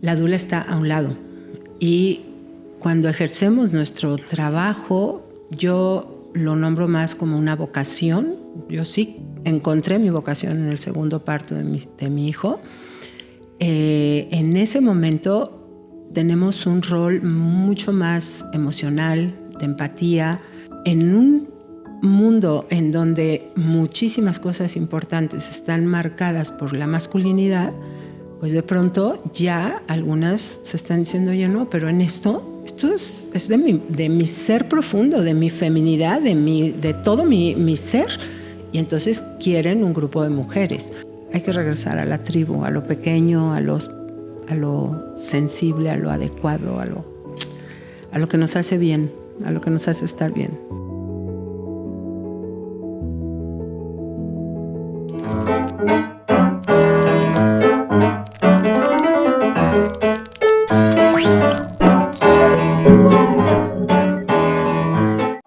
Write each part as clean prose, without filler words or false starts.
la dula está a un lado. Y cuando ejercemos nuestro trabajo, yo lo nombro más como una vocación. Yo sí encontré mi vocación en el segundo parto de mi hijo. En ese momento tenemos un rol mucho más emocional, de empatía, en un mundo en donde muchísimas cosas importantes están marcadas por la masculinidad. Pues de pronto ya algunas se están diciendo, oye, no, pero en esto es de mi ser profundo, de mi feminidad, de todo mi ser. Y entonces quieren un grupo de mujeres. Hay que regresar a la tribu, a lo pequeño, a lo sensible, a lo adecuado, a lo que nos hace bien, a lo que nos hace estar bien.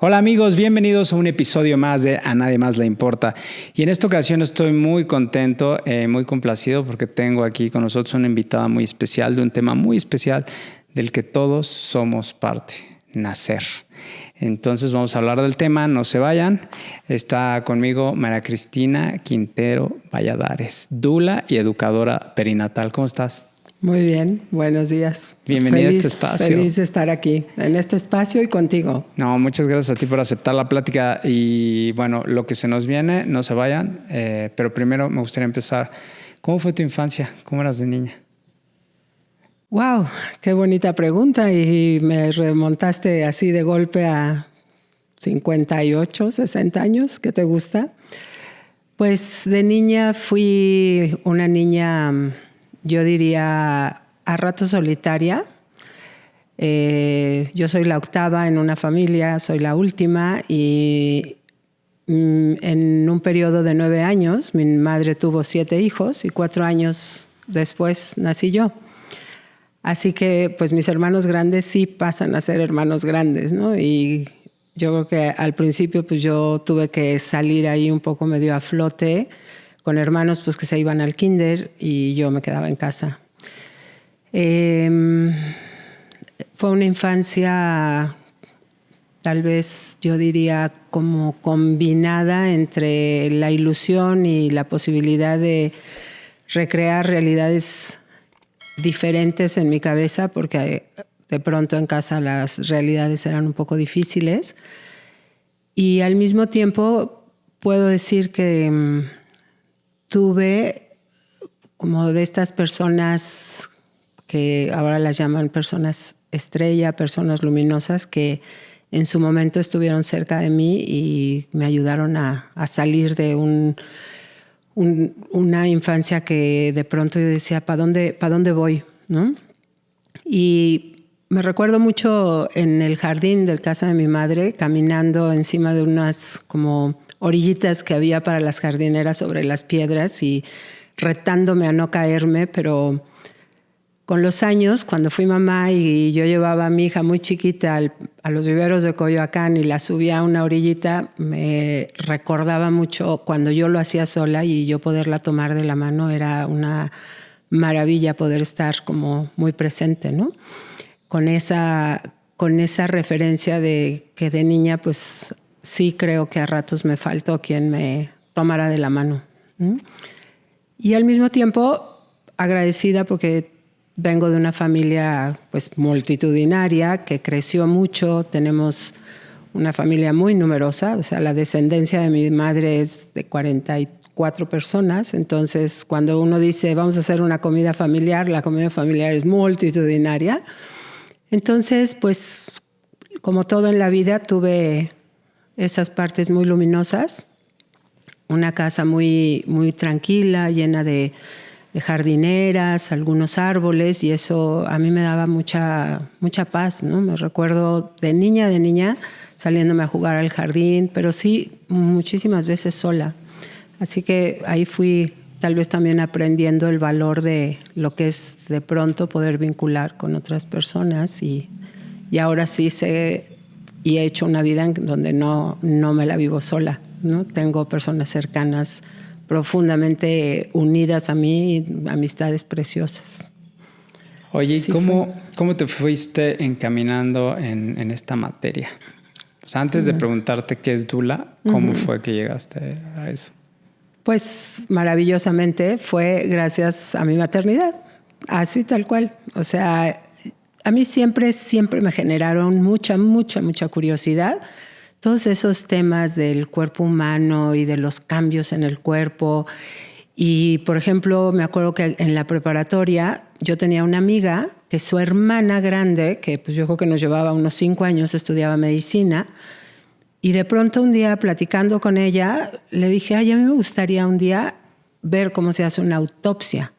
Hola amigos, bienvenidos a un episodio más de A Nadie Más Le Importa. Y en esta ocasión estoy muy contento, muy complacido porque tengo aquí con nosotros una invitada muy especial de un tema muy especial del que todos somos parte, nacer. Entonces vamos a hablar del tema, no se vayan. Está conmigo María Cristina Quintero Valladares, dula y educadora perinatal. ¿Cómo estás? Muy bien, buenos días. Bienvenida a este espacio. Feliz de estar aquí, en este espacio y contigo. No, muchas gracias a ti por aceptar la plática y bueno, lo que se nos viene, no se vayan, pero primero me gustaría empezar. ¿Cómo fue tu infancia? ¿Cómo eras de niña? Wow, qué bonita pregunta y me remontaste así de golpe a 58, 60 años. ¿Qué te gusta? Pues de niña fui una niña, yo diría, a ratos solitaria. Yo soy la octava en una familia, soy la última y en un periodo de 9 años mi madre tuvo 7 hijos y 4 años después nací yo. Así que pues mis hermanos grandes sí pasan a ser hermanos grandes, ¿no? Y yo creo que al principio pues yo tuve que salir ahí un poco medio a flote con hermanos pues que se iban al kinder y yo me quedaba en casa. Fue una infancia, tal vez yo diría, como combinada entre la ilusión y la posibilidad de recrear realidades diferentes en mi cabeza, porque de pronto en casa las realidades eran un poco difíciles. Y al mismo tiempo puedo decir que tuve como de estas personas que ahora las llaman personas estrella, personas luminosas, que en su momento estuvieron cerca de mí y me ayudaron a salir de una infancia que de pronto yo decía, ¿para dónde voy? ¿No? Y me recuerdo mucho en el jardín de casa de mi madre, caminando encima de unas como orillitas que había para las jardineras sobre las piedras y retándome a no caerme, pero con los años, cuando fui mamá y yo llevaba a mi hija muy chiquita a los viveros de Coyoacán y la subía a una orillita, me recordaba mucho cuando yo lo hacía sola y yo poderla tomar de la mano. Era una maravilla poder estar como muy presente, ¿no? Con esa referencia de que de niña, pues sí creo que a ratos me faltó quien me tomara de la mano. Y al mismo tiempo agradecida porque vengo de una familia pues multitudinaria que creció mucho. Tenemos una familia muy numerosa, o sea, la descendencia de mi madre es de 44 personas. Entonces, cuando uno dice vamos a hacer una comida familiar, la comida familiar es multitudinaria. Entonces, pues, como todo en la vida, tuve esas partes muy luminosas. Una casa muy, muy tranquila, llena de jardineras, algunos árboles, y eso a mí me daba mucha paz, ¿no? Me recuerdo de niña saliéndome a jugar al jardín, pero sí muchísimas veces sola. Así que ahí fui tal vez también aprendiendo el valor de lo que es de pronto poder vincular con otras personas y ahora sí sé y he hecho una vida en donde no me la vivo sola, ¿no? Tengo personas cercanas profundamente unidas a mí, amistades preciosas. Oye, ¿y Sí cómo te fuiste encaminando en esta materia? O sea, antes de preguntarte qué es Dula, ¿cómo fue que llegaste a eso? Pues maravillosamente fue gracias a mi maternidad, así tal cual. O sea, a mí siempre me generaron mucha curiosidad todos esos temas del cuerpo humano y de los cambios en el cuerpo. Y, por ejemplo, me acuerdo que en la preparatoria yo tenía una amiga que su hermana grande, que pues yo creo que nos llevaba unos 5 años, estudiaba medicina, y de pronto un día platicando con ella, le dije, ay, a mí me gustaría un día ver cómo se hace una autopsia.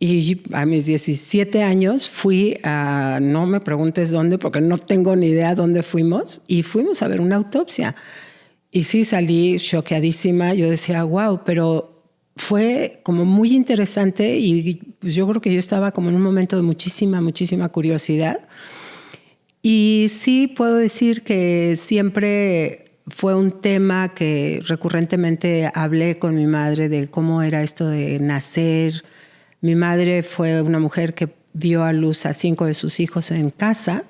Y a mis 17 años fui a, no me preguntes dónde, porque no tengo ni idea dónde fuimos, y fuimos a ver una autopsia. Y sí salí choqueadísima, yo decía, wow, pero fue como muy interesante y pues yo creo que yo estaba como en un momento de muchísima curiosidad. Y sí puedo decir que siempre fue un tema que recurrentemente hablé con mi madre de cómo era esto de nacer. Mi madre fue una mujer que dio a luz a 5 de sus hijos en casa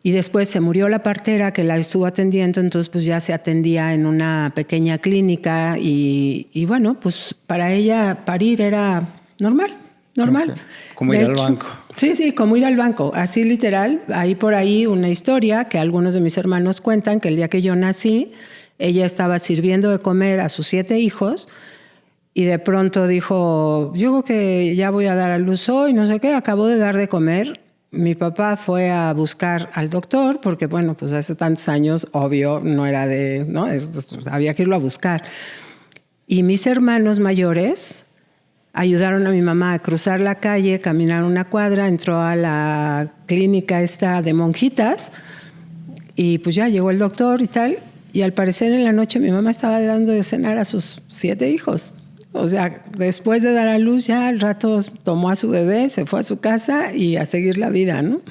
y después se murió la partera que la estuvo atendiendo, entonces pues ya se atendía en una pequeña clínica y bueno, pues para ella parir era normal. Okay. Como ir al banco. Sí, como ir al banco, así literal. Hay por ahí una historia que algunos de mis hermanos cuentan que el día que yo nací, ella estaba sirviendo de comer a sus 7 hijos y de pronto dijo, yo creo que ya voy a dar a luz hoy, no sé qué, acabó de dar de comer. Mi papá fue a buscar al doctor porque, bueno, pues hace tantos años, obvio, no era de, ¿no? Había que irlo a buscar. Y mis hermanos mayores ayudaron a mi mamá a cruzar la calle, caminar una cuadra, entró a la clínica esta de monjitas y pues ya llegó el doctor y tal. Y al parecer en la noche mi mamá estaba dando de cenar a sus 7 hijos. O sea, después de dar a luz ya al rato tomó a su bebé, se fue a su casa y a seguir la vida, ¿no?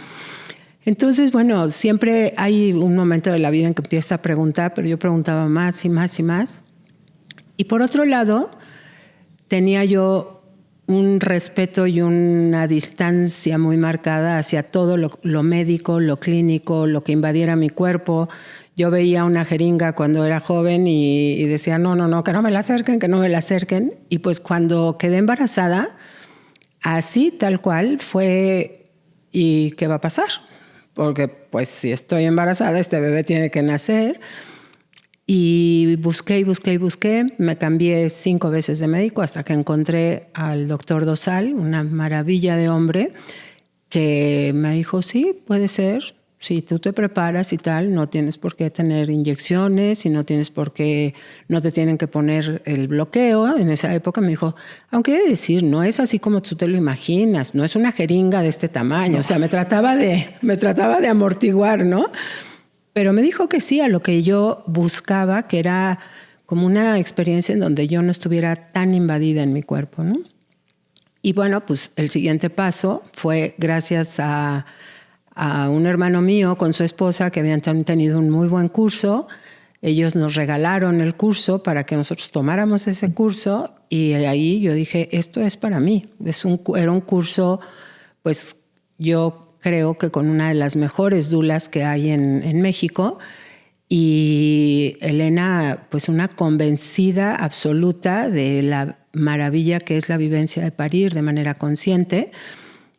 Entonces, bueno, siempre hay un momento de la vida en que empieza a preguntar, pero yo preguntaba más y más y más. Y por otro lado, tenía yo un respeto y una distancia muy marcada hacia todo lo médico, lo clínico, lo que invadiera mi cuerpo. Yo veía una jeringa cuando era joven y decía, no, que no me la acerquen, que no me la acerquen. Y pues cuando quedé embarazada, así tal cual fue, ¿y qué va a pasar? Porque pues si estoy embarazada, este bebé tiene que nacer. Y busqué, me cambié 5 veces de médico hasta que encontré al doctor Dosal, una maravilla de hombre, que me dijo, sí, puede ser, si tú te preparas y tal, no tienes por qué tener inyecciones y no te tienen que poner el bloqueo. En esa época me dijo, aunque he de decir, no es así como tú te lo imaginas, no es una jeringa de este tamaño. No. O sea, me trataba de amortiguar, ¿no? Pero me dijo que sí a lo que yo buscaba, que era como una experiencia en donde yo no estuviera tan invadida en mi cuerpo, ¿no? Y bueno, pues el siguiente paso fue gracias a un hermano mío con su esposa que habían tenido un muy buen curso. Ellos nos regalaron el curso para que nosotros tomáramos ese curso y ahí yo dije, esto es para mí. Era un curso, pues yo creo que con una de las mejores dulas que hay en México. Y Elena, pues una convencida absoluta de la maravilla que es la vivencia de parir de manera consciente.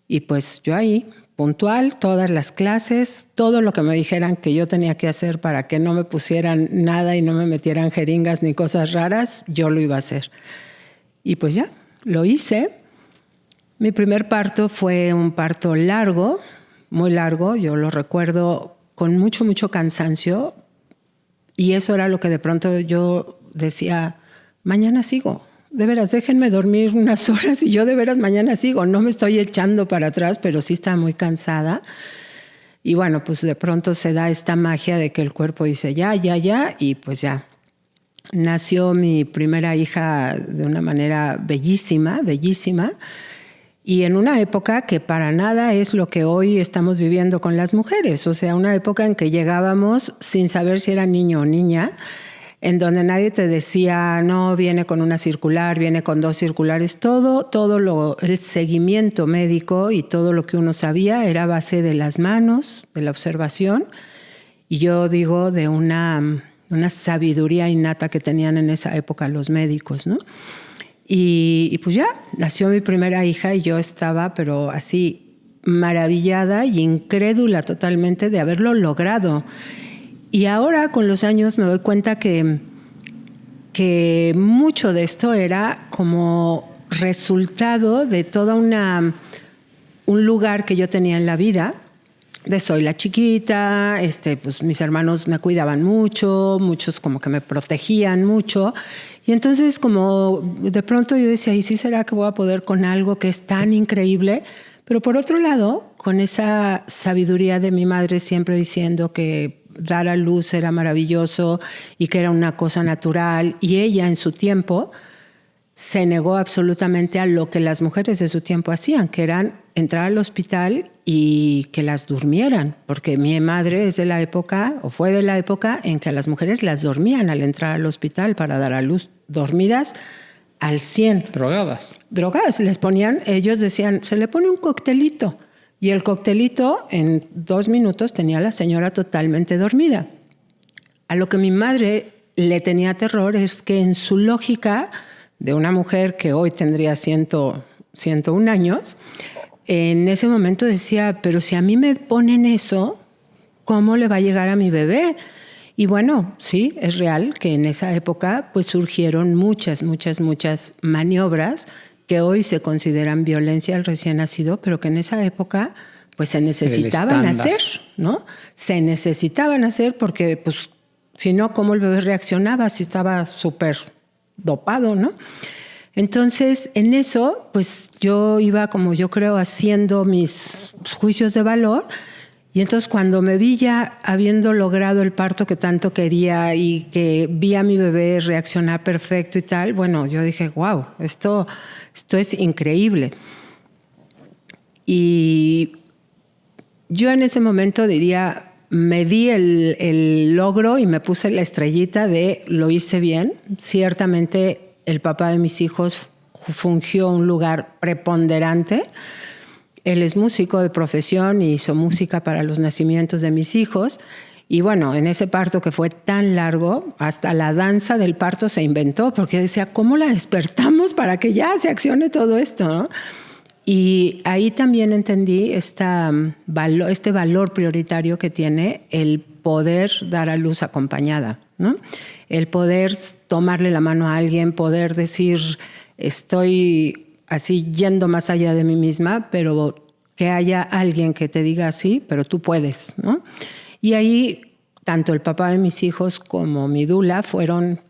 Y pues yo ahí, puntual, todas las clases, todo lo que me dijeran que yo tenía que hacer para que no me pusieran nada y no me metieran jeringas ni cosas raras, yo lo iba a hacer. Y pues ya, lo hice. Mi primer parto fue un parto largo, muy largo. Yo lo recuerdo con mucho cansancio. Y eso era lo que de pronto yo decía, mañana sigo. De veras, déjenme dormir unas horas y yo de veras mañana sigo. No me estoy echando para atrás, pero sí estaba muy cansada. Y bueno, pues de pronto se da esta magia de que el cuerpo dice ya, y pues ya. Nació mi primera hija de una manera bellísima. Y en una época que para nada es lo que hoy estamos viviendo con las mujeres. O sea, una época en que llegábamos sin saber si era niño o niña. en donde nadie te decía, no, viene con una circular, viene con 2 circulares. El seguimiento médico y todo lo que uno sabía era a base de las manos, de la observación, y yo digo de una sabiduría innata que tenían en esa época los médicos, ¿no? Y pues ya, nació mi primera hija y yo estaba, pero así, maravillada y incrédula totalmente de haberlo logrado. Y ahora, con los años, me doy cuenta que mucho de esto era como resultado de toda un lugar que yo tenía en la vida, de soy la chiquita, pues mis hermanos me cuidaban mucho, muchos como que me protegían mucho. Y entonces como de pronto yo decía, ¿y sí será que voy a poder con algo que es tan increíble? Pero por otro lado, con esa sabiduría de mi madre siempre diciendo que dar a luz era maravilloso y que era una cosa natural, y ella en su tiempo se negó absolutamente a lo que las mujeres de su tiempo hacían, que eran entrar al hospital y que las durmieran, porque mi madre es de la época, o fue de la época, en que a las mujeres las dormían al entrar al hospital para dar a luz, dormidas al 100. Drogadas. Les ponían, ellos decían, se le pone un coctelito. Y el coctelito, en 2 minutos, tenía a la señora totalmente dormida. A lo que mi madre le tenía terror es que en su lógica de una mujer que hoy tendría 101 años, en ese momento decía, pero si a mí me ponen eso, ¿cómo le va a llegar a mi bebé? Y bueno, sí, es real que en esa época pues surgieron muchas maniobras que hoy se consideran violencia al recién nacido, pero que en esa época pues se necesitaban hacer, ¿no? Se necesitaban hacer porque pues si no, ¿cómo el bebé reaccionaba si estaba súper dopado, ¿no? Entonces, en eso, pues yo iba, como yo creo, haciendo mis juicios de valor. Y entonces cuando me vi ya habiendo logrado el parto que tanto quería y que vi a mi bebé reaccionar perfecto y tal, bueno, yo dije, wow, esto es increíble. Y yo en ese momento diría, me di el logro y me puse la estrellita de lo hice bien. Ciertamente el papá de mis hijos fungió un lugar preponderante. Él es músico de profesión y hizo música para los nacimientos de mis hijos. Y bueno, en ese parto que fue tan largo, hasta la danza del parto se inventó, porque decía, ¿cómo la despertamos para que ya se accione todo esto, ¿no? Y ahí también entendí este valor prioritario que tiene el poder dar a luz acompañada, ¿no? El poder tomarle la mano a alguien, poder decir, estoy así yendo más allá de mí misma, pero que haya alguien que te diga así, pero tú puedes, ¿no? Y ahí, tanto el papá de mis hijos como mi dula fueron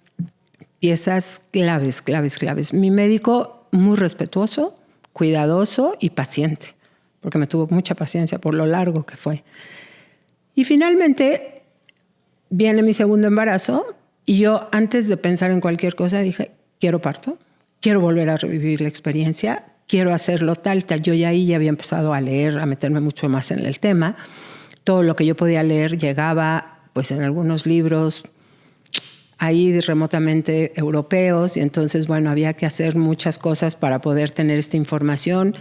piezas claves. Mi médico, muy respetuoso, cuidadoso y paciente, porque me tuvo mucha paciencia por lo largo que fue. Y finalmente viene mi segundo embarazo y yo, antes de pensar en cualquier cosa, dije, quiero parto, quiero volver a revivir la experiencia, quiero hacerlo tal. Yo ya ahí ya había empezado a leer, a meterme mucho más en el tema. Todo lo que yo podía leer llegaba pues en algunos libros ahí remotamente europeos, y entonces, bueno, había que hacer muchas cosas para poder tener esta información.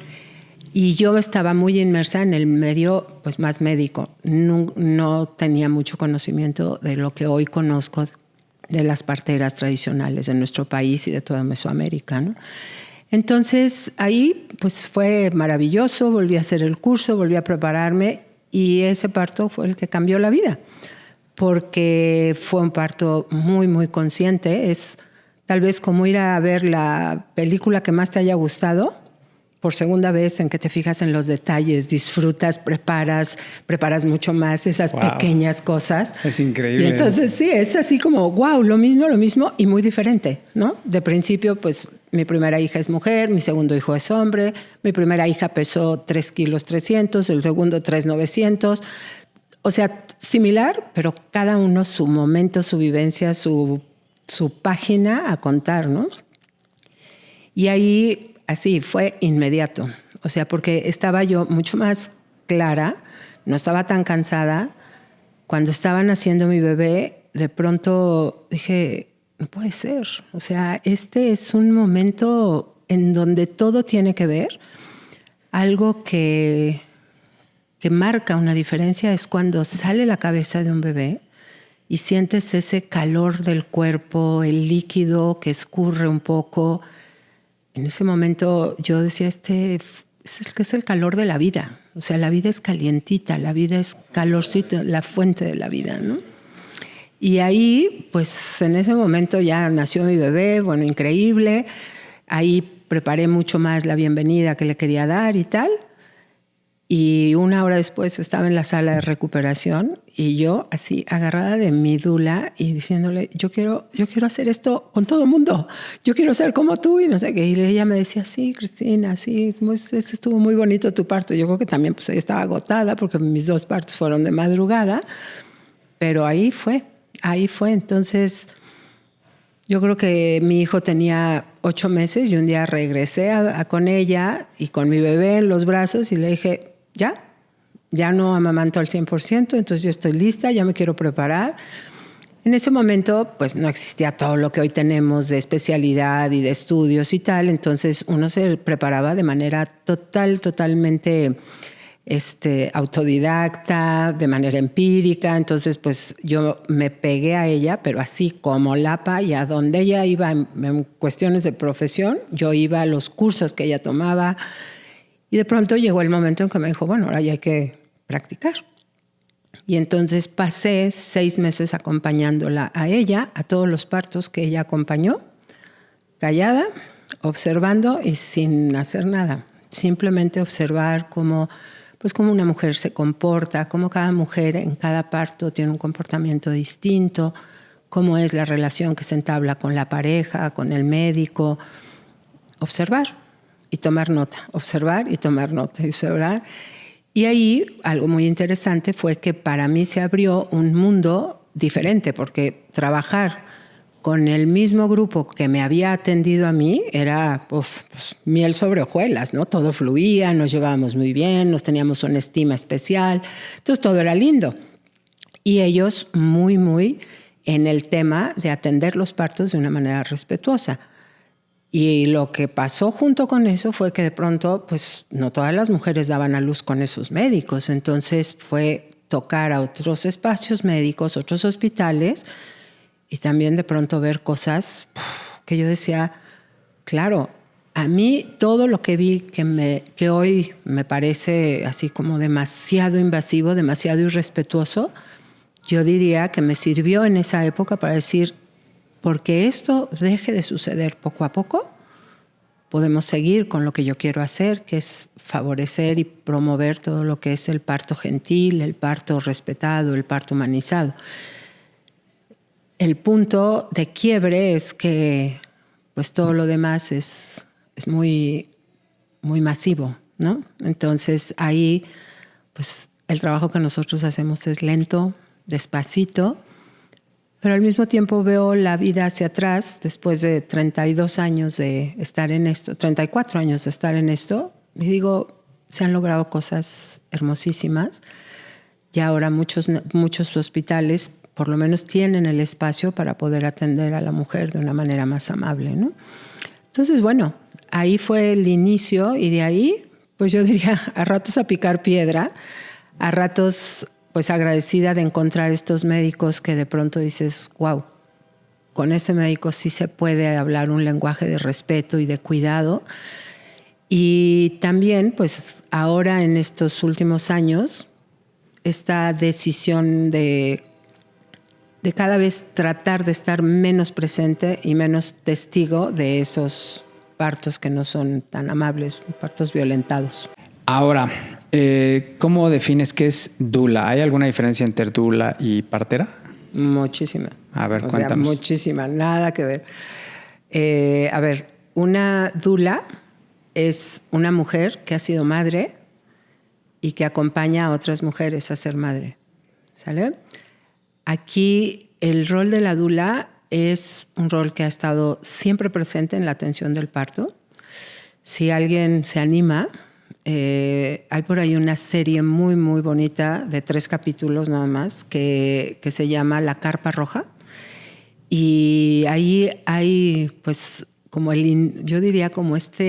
Y yo estaba muy inmersa en el medio pues más médico. No tenía mucho conocimiento de lo que hoy conozco de las parteras tradicionales de nuestro país y de toda Mesoamérica, ¿no? Entonces ahí pues fue maravilloso, volví a hacer el curso, volví a prepararme, y ese parto fue el que cambió la vida, porque fue un parto muy consciente. Es tal vez como ir a ver la película que más te haya gustado por segunda vez, en que te fijas en los detalles, disfrutas, preparas mucho más esas pequeñas cosas. Es increíble. Y entonces sí, es así como, wow, lo mismo y muy diferente, ¿no? De principio, pues mi primera hija es mujer, mi segundo hijo es hombre, mi primera hija pesó 3,3 kilos, el segundo 3,900. O sea, similar, pero cada uno su momento, su vivencia, su página a contar, ¿no? Y ahí, así, fue inmediato. O sea, porque estaba yo mucho más clara, no estaba tan cansada. Cuando estaba naciendo mi bebé, de pronto dije, no puede ser. O sea, este es un momento en donde todo tiene que ver. Algo que marca una diferencia es cuando sale la cabeza de un bebé y sientes ese calor del cuerpo, el líquido que escurre un poco. En ese momento yo decía, es el calor de la vida. O sea, la vida es calientita, la vida es calorcito, la fuente de la vida, ¿no? Y ahí, pues en ese momento ya nació mi bebé, bueno, increíble. Ahí preparé mucho más la bienvenida que le quería dar y tal. Y 1 hora después estaba en la sala de recuperación y yo así agarrada de mi dula y diciéndole, yo quiero hacer esto con todo el mundo. Yo quiero ser como tú y no sé qué. Y ella me decía, sí, Cristina, sí, estuvo muy bonito tu parto. Yo creo que también pues ella estaba agotada porque mis 2 partos fueron de madrugada. Pero ahí fue. Entonces, yo creo que mi hijo tenía 8 meses y un día regresé con ella y con mi bebé en los brazos y le dije, ya no amamanto al 100%, entonces yo estoy lista, ya me quiero preparar. En ese momento, pues no existía todo lo que hoy tenemos de especialidad y de estudios y tal, entonces uno se preparaba de manera totalmente autodidacta, de manera empírica. Entonces, pues yo me pegué a ella, pero así como lapa, y a donde ella iba en cuestiones de profesión, yo iba a los cursos que ella tomaba. Y de pronto llegó el momento en que me dijo, bueno, ahora ya hay que practicar. Y entonces pasé 6 meses acompañándola a ella, a todos los partos que ella acompañó, callada, observando y sin hacer nada. Simplemente observar cómo una mujer se comporta, cómo cada mujer en cada parto tiene un comportamiento distinto, cómo es la relación que se entabla con la pareja, con el médico. Observar y tomar nota, observar y tomar nota, y observar. Y ahí algo muy interesante fue que para mí se abrió un mundo diferente, porque trabajar con el mismo grupo que me había atendido a mí era pues, miel sobre hojuelas, ¿no? Todo fluía, nos llevábamos muy bien, nos teníamos una estima especial, entonces todo era lindo. Y ellos muy en el tema de atender los partos de una manera respetuosa. Y lo que pasó junto con eso fue que de pronto, pues no todas las mujeres daban a luz con esos médicos. Entonces fue tocar a otros espacios médicos, otros hospitales, y también de pronto ver cosas que yo decía, claro, a mí todo lo que vi que hoy me parece así como demasiado invasivo, demasiado irrespetuoso, yo diría que me sirvió en esa época para decir, porque esto deje de suceder poco a poco, podemos seguir con lo que yo quiero hacer, que es favorecer y promover todo lo que es el parto gentil, el parto respetado, el parto humanizado. El punto de quiebre es que pues todo lo demás es muy masivo, ¿no? Entonces ahí pues el trabajo que nosotros hacemos es lento, despacito, pero al mismo tiempo veo la vida hacia atrás, después de 32 años de estar en esto, 34 años de estar en esto, y digo, se han logrado cosas hermosísimas. Ya ahora muchos hospitales por lo menos tienen el espacio para poder atender a la mujer de una manera más amable, ¿no? Entonces, bueno, ahí fue el inicio y de ahí, pues yo diría, a ratos a picar piedra, a ratos pues agradecida de encontrar estos médicos que de pronto dices, wow, con este médico sí se puede hablar un lenguaje de respeto y de cuidado. Y también, pues ahora en estos últimos años, esta decisión de cada vez tratar de estar menos presente y menos testigo de esos partos que no son tan amables, partos violentados. Ahora, ¿cómo defines qué es dula? ¿Hay alguna diferencia entre dula y partera? Muchísima. A ver, cuéntanos. Muchísima, nada que ver. A ver, una dula es una mujer que ha sido madre y que acompaña a otras mujeres a ser madre. ¿Sale? Aquí el rol de la dula es un rol que ha estado siempre presente en la atención del parto. Si alguien se anima, Hay por ahí una serie muy, muy bonita de 3 capítulos nada más que se llama La Carpa Roja. Y ahí hay, pues, como yo diría como esta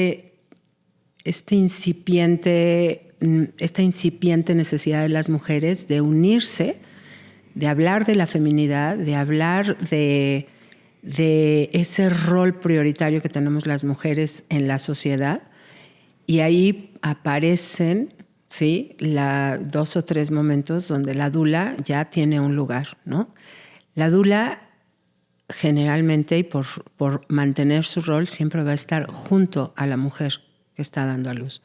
incipiente necesidad de las mujeres de unirse, de hablar de la feminidad, de hablar de ese rol prioritario que tenemos las mujeres en la sociedad. Y ahí aparecen, ¿sí?, 2 o 3 momentos donde la dula ya tiene un lugar, ¿no? La dula generalmente, y por mantener su rol, siempre va a estar junto a la mujer que está dando a luz.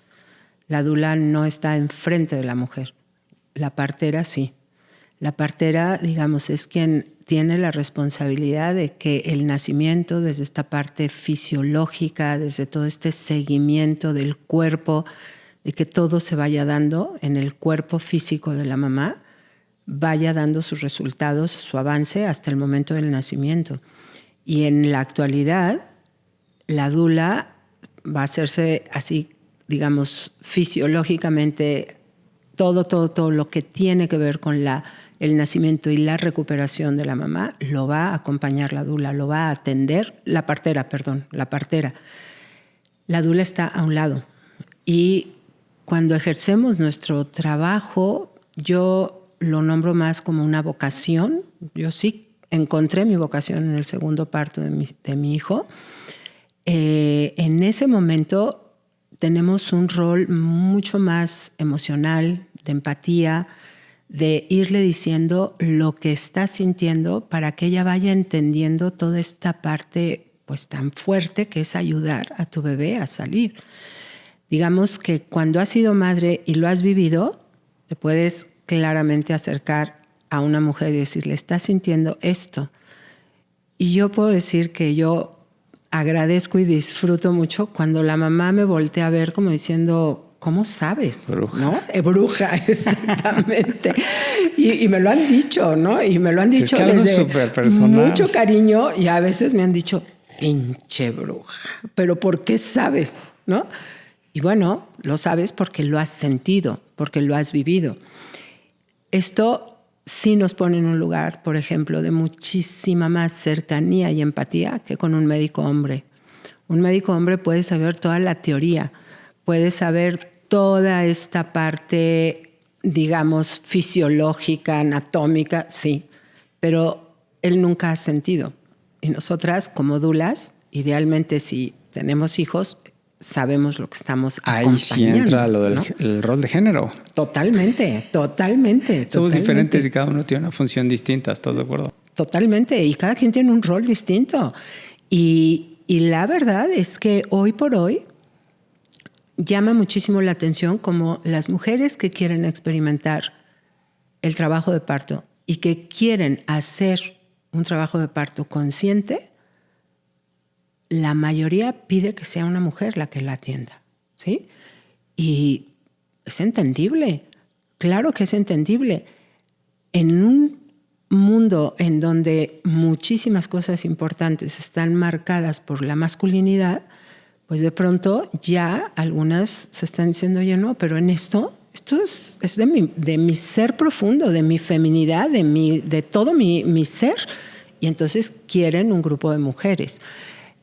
La dula no está enfrente de la mujer. La partera sí. La partera, digamos, es quien tiene la responsabilidad de que el nacimiento, desde esta parte fisiológica, desde todo este seguimiento del cuerpo, de que todo se vaya dando en el cuerpo físico de la mamá, vaya dando sus resultados, su avance hasta el momento del nacimiento. Y en la actualidad, la dula va a hacerse así, digamos, fisiológicamente, todo lo que tiene que ver con el nacimiento y la recuperación de la mamá, lo va a acompañar la dula, lo va a atender la partera. La dula está a un lado. Y cuando ejercemos nuestro trabajo, yo lo nombro más como una vocación. Yo sí encontré mi vocación en el segundo parto de mi hijo. En ese momento tenemos un rol mucho más emocional, de empatía, de irle diciendo lo que está sintiendo para que ella vaya entendiendo toda esta parte pues tan fuerte que es ayudar a tu bebé a salir. Digamos que cuando has sido madre y lo has vivido, te puedes claramente acercar a una mujer y decirle, ¿estás sintiendo esto? Y yo puedo decir que yo agradezco y disfruto mucho cuando la mamá me voltea a ver como diciendo, ¿cómo sabes? Bruja. ¿No? Bruja, exactamente. y me lo han dicho, ¿no? Y me lo han dicho desde mucho cariño y a veces me han dicho, pinche bruja, ¿pero por qué sabes? ¿No? Y bueno, lo sabes porque lo has sentido, porque lo has vivido. Esto sí nos pone en un lugar, por ejemplo, de muchísima más cercanía y empatía que con un médico hombre. Un médico hombre puede saber toda la teoría, puede saber toda esta parte, digamos, fisiológica, anatómica, sí, pero él nunca ha sentido. Y nosotras, como dulas, idealmente si tenemos hijos, sabemos lo que estamos acompañando. Ahí sí entra lo del el rol de género. Totalmente. Somos diferentes y cada uno tiene una función distinta, ¿estás de acuerdo? Totalmente, y cada quien tiene un rol distinto. Y la verdad es que hoy por hoy llama muchísimo la atención como las mujeres que quieren experimentar el trabajo de parto y que quieren hacer un trabajo de parto consciente, la mayoría pide que sea una mujer la que la atienda, ¿sí? Y es entendible, claro que es entendible. En un mundo en donde muchísimas cosas importantes están marcadas por la masculinidad, pues de pronto ya algunas se están diciendo, oye, no, pero en esto es de mi ser profundo, de mi feminidad, de todo mi ser. Y entonces quieren un grupo de mujeres.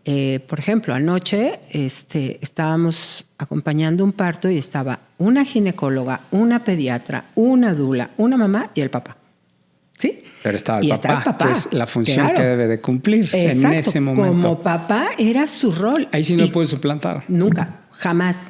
Por ejemplo, anoche estábamos acompañando un parto y estaba una ginecóloga, una pediatra, una dula, una mamá y el papá. ¿Sí? Pero estaba el papá, que es la función que debe de cumplir. Exacto. En ese momento. Como papá era su rol. Ahí sí no puede suplantar. Nunca, jamás.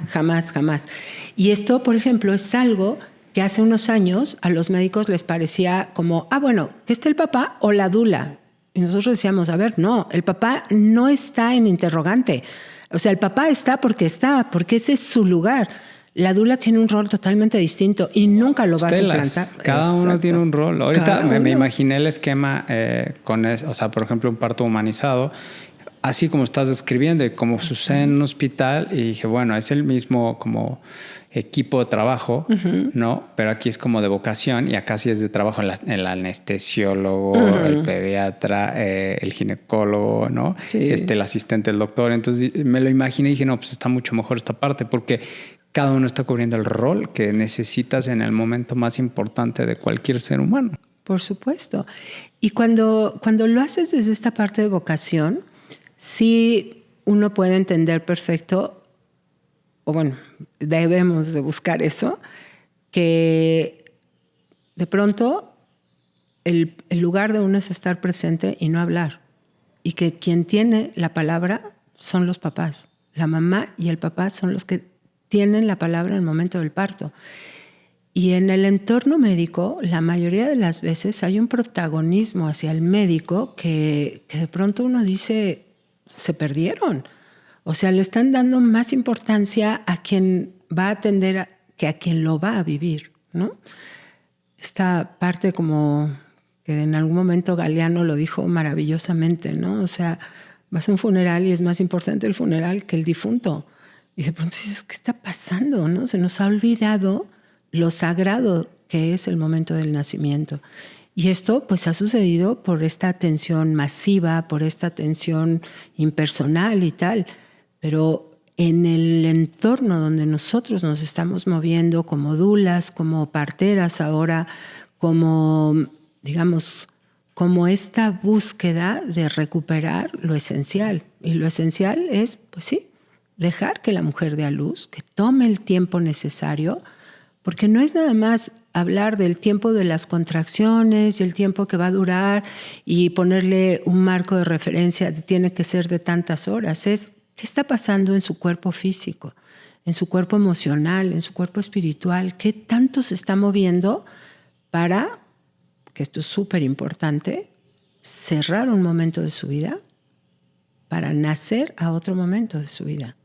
Y esto, por ejemplo, es algo que hace unos años a los médicos les parecía como, bueno, que esté el papá o la dula. Y nosotros decíamos, a ver, no, el papá no está en interrogante. O sea, el papá está, porque ese es su lugar. La dula tiene un rol totalmente distinto y nunca lo va a suplantar. Cada uno tiene un rol. Ahorita me imaginé el esquema con eso, o sea, por ejemplo, un parto humanizado, así como estás describiendo, y como sucede en un hospital, y dije, bueno, es el mismo como equipo de trabajo, ¿no? Pero aquí es como de vocación y acá sí es de trabajo el anestesiólogo, el pediatra, el ginecólogo, ¿no? Sí. El asistente del doctor. Entonces me lo imaginé y dije, no, pues está mucho mejor esta parte porque cada uno está cubriendo el rol que necesitas en el momento más importante de cualquier ser humano. Por supuesto. Y cuando lo haces desde esta parte de vocación, sí uno puede entender perfecto, o bueno, debemos de buscar eso, que de pronto el lugar de uno es estar presente y no hablar. Y que quien tiene la palabra son los papás. La mamá y el papá son los que tienen la palabra en el momento del parto. Y en el entorno médico, la mayoría de las veces hay un protagonismo hacia el médico que de pronto uno dice, se perdieron. O sea, le están dando más importancia a quien va a atender que a quien lo va a vivir, ¿no? Esta parte como que en algún momento Galeano lo dijo maravillosamente, ¿no? O sea, vas a un funeral y es más importante el funeral que el difunto. Y de pronto dices, ¿qué está pasando, no? Se nos ha olvidado lo sagrado que es el momento del nacimiento. Y esto pues ha sucedido por esta atención masiva, por esta atención impersonal y tal. Pero en el entorno donde nosotros nos estamos moviendo como dulas, como parteras ahora, como, digamos, como esta búsqueda de recuperar lo esencial. Y lo esencial es, pues sí, dejar que la mujer dé a luz, que tome el tiempo necesario, porque no es nada más hablar del tiempo de las contracciones y el tiempo que va a durar y ponerle un marco de referencia, tiene que ser de tantas horas. Es qué está pasando en su cuerpo físico, en su cuerpo emocional, en su cuerpo espiritual, qué tanto se está moviendo para, que esto es súper importante, cerrar un momento de su vida para nacer a otro momento de su vida.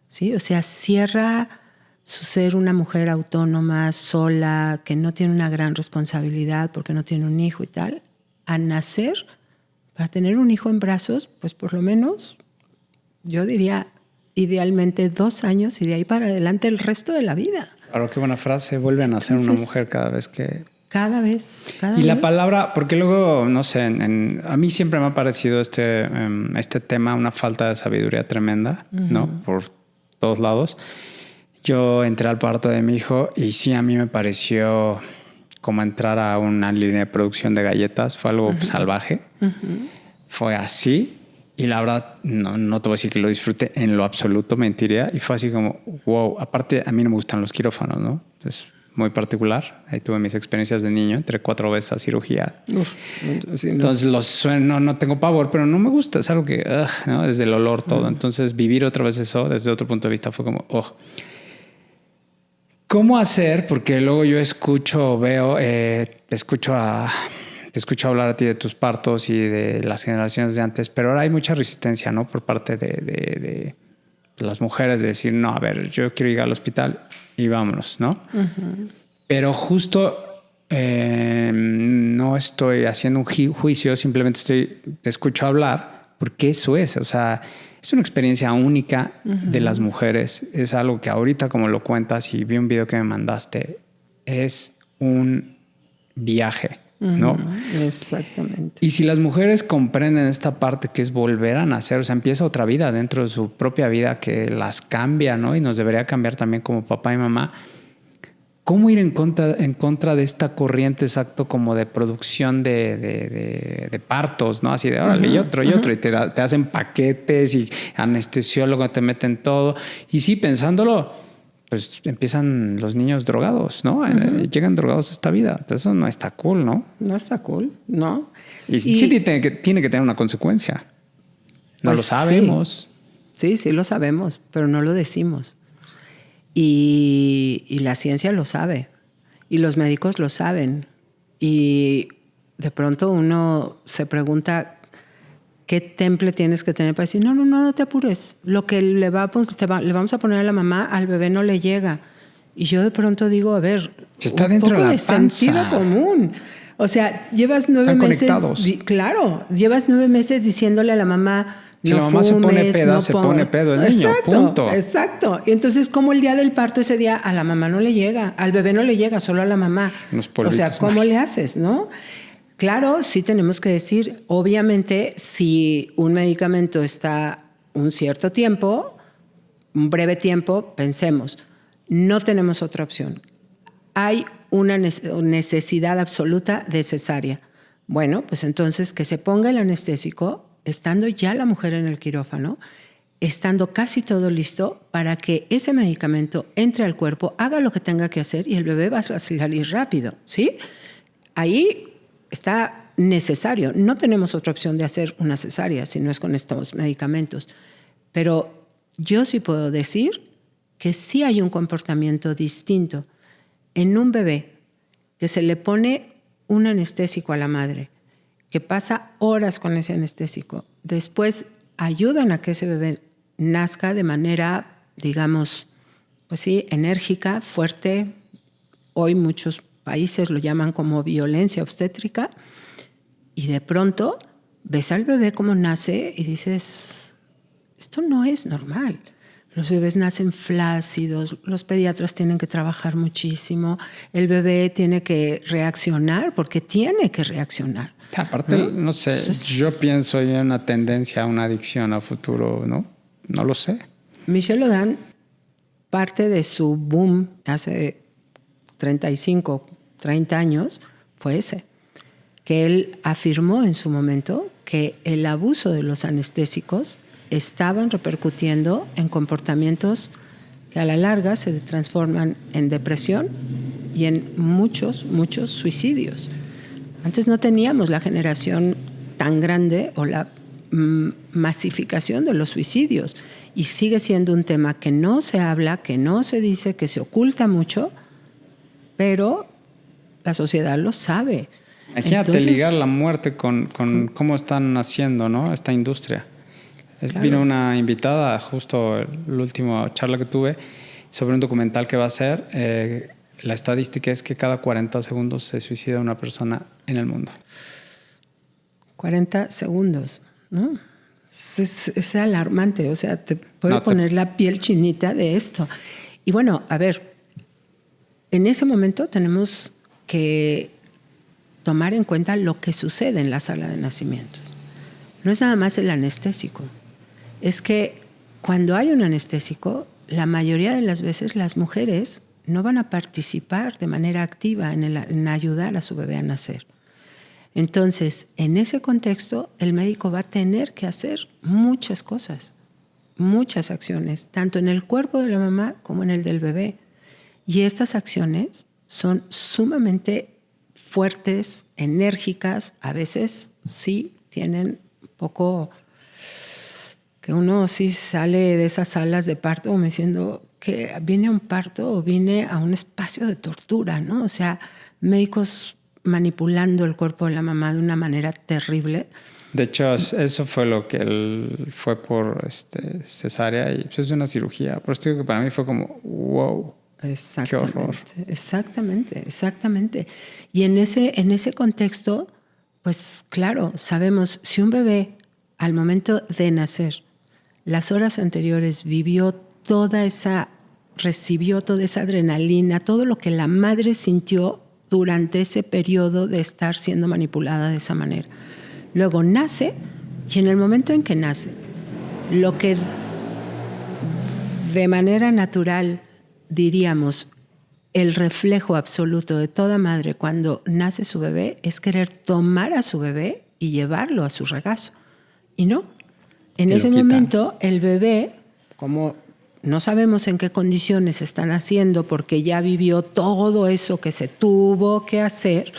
¿Sí? O sea, cierra su ser una mujer autónoma, sola, que no tiene una gran responsabilidad porque no tiene un hijo y tal, a nacer para tener un hijo en brazos, pues por lo menos, yo diría, idealmente 2 años y de ahí para adelante el resto de la vida. Claro, qué buena frase. Vuelve a nacer una mujer cada vez que... Cada vez. Y la palabra, porque luego, no sé, a mí siempre me ha parecido este tema una falta de sabiduría tremenda, ¿no? Por todos lados. Yo entré al parto de mi hijo y sí, a mí me pareció como entrar a una línea de producción de galletas. Fue algo salvaje. Fue así. Y la verdad, no te voy a decir que lo disfruté en lo absoluto, mentiría. Y fue así como, wow. Aparte, a mí no me gustan los quirófanos, ¿no? Es muy particular. Ahí tuve mis experiencias de niño. Entré 4 veces a cirugía. Sí, entonces, no tengo pavor, pero no me gusta. Es algo que, ¿no? Desde el olor, todo. Entonces, vivir otra vez eso desde otro punto de vista fue como, ¿Cómo hacer? Porque luego yo escucho, veo, te escucho hablar a ti de tus partos y de las generaciones de antes, pero ahora hay mucha resistencia, ¿no? Por parte de las mujeres de decir, no, a ver, yo quiero ir al hospital y vámonos, ¿no? Pero justo no estoy haciendo un juicio, simplemente te escucho hablar, porque eso es, o sea, es una experiencia única de las mujeres. Es algo que ahorita, como lo cuentas, y vi un video que me mandaste, es un viaje, ¿no? Exactamente. Y si las mujeres comprenden esta parte que es volver a nacer, o sea, empieza otra vida dentro de su propia vida que las cambia, ¿no? Y nos debería cambiar también como papá y mamá. ¿Cómo ir en contra de esta corriente exacto como de producción de partos, ¿no? Así de órale, y otro, y te hacen paquetes y anestesiólogo te meten todo. Y sí, pensándolo, pues empiezan los niños drogados, ¿no? Llegan drogados a esta vida. Entonces eso no está cool, ¿no? No está cool, ¿no? Y sí tiene que tener una consecuencia. No pues lo sabemos. Sí lo sabemos, pero no lo decimos. Y la ciencia lo sabe, y los médicos lo saben. Y de pronto uno se pregunta qué temple tienes que tener para decir, no te apures. Lo que le vamos a poner a la mamá, al bebé no le llega. Y yo de pronto digo, a ver, está un dentro poco de la sentido común. O sea, llevas 9 meses... Conectados. Claro, llevas 9 meses diciéndole a la mamá... Si la mamá se pone peda, se pone pedo el niño, punto. Exacto. Y entonces, ¿cómo el día del parto, ese día, a la mamá no le llega? Al bebé no le llega, solo a la mamá. O sea, ¿cómo le haces, no? Claro, sí tenemos que decir, obviamente, si un medicamento está un cierto tiempo, un breve tiempo, pensemos, No tenemos otra opción. Hay una necesidad absoluta de cesárea. Bueno, pues entonces que se ponga el anestésico, estando ya la mujer en el quirófano, estando casi todo listo para que ese medicamento entre al cuerpo, haga lo que tenga que hacer y el bebé va a salir rápido, ¿sí? Ahí está necesario. No tenemos otra opción de hacer una cesárea si no es con estos medicamentos. Pero yo sí puedo decir que sí hay un comportamiento distinto en un bebé que se le pone un anestésico a la madre, que pasa horas con ese anestésico. Después ayudan a que ese bebé nazca de manera, digamos, pues sí, enérgica, fuerte. Hoy muchos países lo llaman como violencia obstétrica. Y de pronto ves al bebé como nace y dices, esto no es normal. Los bebés nacen flácidos, los pediatras tienen que trabajar muchísimo, el bebé tiene que reaccionar porque tiene que reaccionar. Aparte, no sé, entonces, yo pienso en una tendencia a una adicción a futuro, ¿no? No lo sé. Michel Odan, parte de su boom hace 35, 30 años fue ese, que él afirmó en su momento que el abuso de los anestésicos estaban repercutiendo en comportamientos que a la larga se transforman en depresión y en muchos suicidios. Antes no teníamos la generación tan grande o la masificación de los suicidios y sigue siendo un tema que no se habla, que no se dice, que se oculta mucho, pero la sociedad lo sabe. Imagínate. Entonces, ligar la muerte con cómo están haciendo, ¿no? Esta industria. Claro. Vino una invitada, justo la última charla que tuve, sobre un documental que va a hacer. La estadística es que cada 40 segundos se suicida una persona en el mundo. 40 segundos, ¿no? Es alarmante, o sea, te puede poner la piel chinita de esto. Y bueno, a ver, en ese momento tenemos que tomar en cuenta lo que sucede en la sala de nacimientos. No es nada más el anestésico. Es que cuando hay un anestésico, la mayoría de las veces las mujeres no van a participar de manera activa en ayudar a su bebé a nacer. Entonces, en ese contexto, el médico va a tener que hacer muchas cosas, muchas acciones, tanto en el cuerpo de la mamá como en el del bebé. Y estas acciones son sumamente fuertes, enérgicas, a veces sí tienen un poco que uno sí sale de esas salas de parto como diciendo que viene a un parto o viene a un espacio de tortura, ¿no? O sea, médicos manipulando el cuerpo de la mamá de una manera terrible. De hecho, eso fue lo que él fue por cesárea y pues es una cirugía. Por esto digo que para mí fue como, wow. Exactamente, qué horror. Exactamente. Y en ese contexto, pues claro, sabemos, si un bebé al momento de nacer, las horas anteriores recibió toda esa adrenalina, todo lo que la madre sintió durante ese periodo de estar siendo manipulada de esa manera. Luego nace y en el momento en que nace, lo que de manera natural diríamos, el reflejo absoluto de toda madre cuando nace su bebé es querer tomar a su bebé y llevarlo a su regazo. Y no. En ese momento, el bebé, como no sabemos en qué condiciones están haciendo porque ya vivió todo eso que se tuvo que hacer,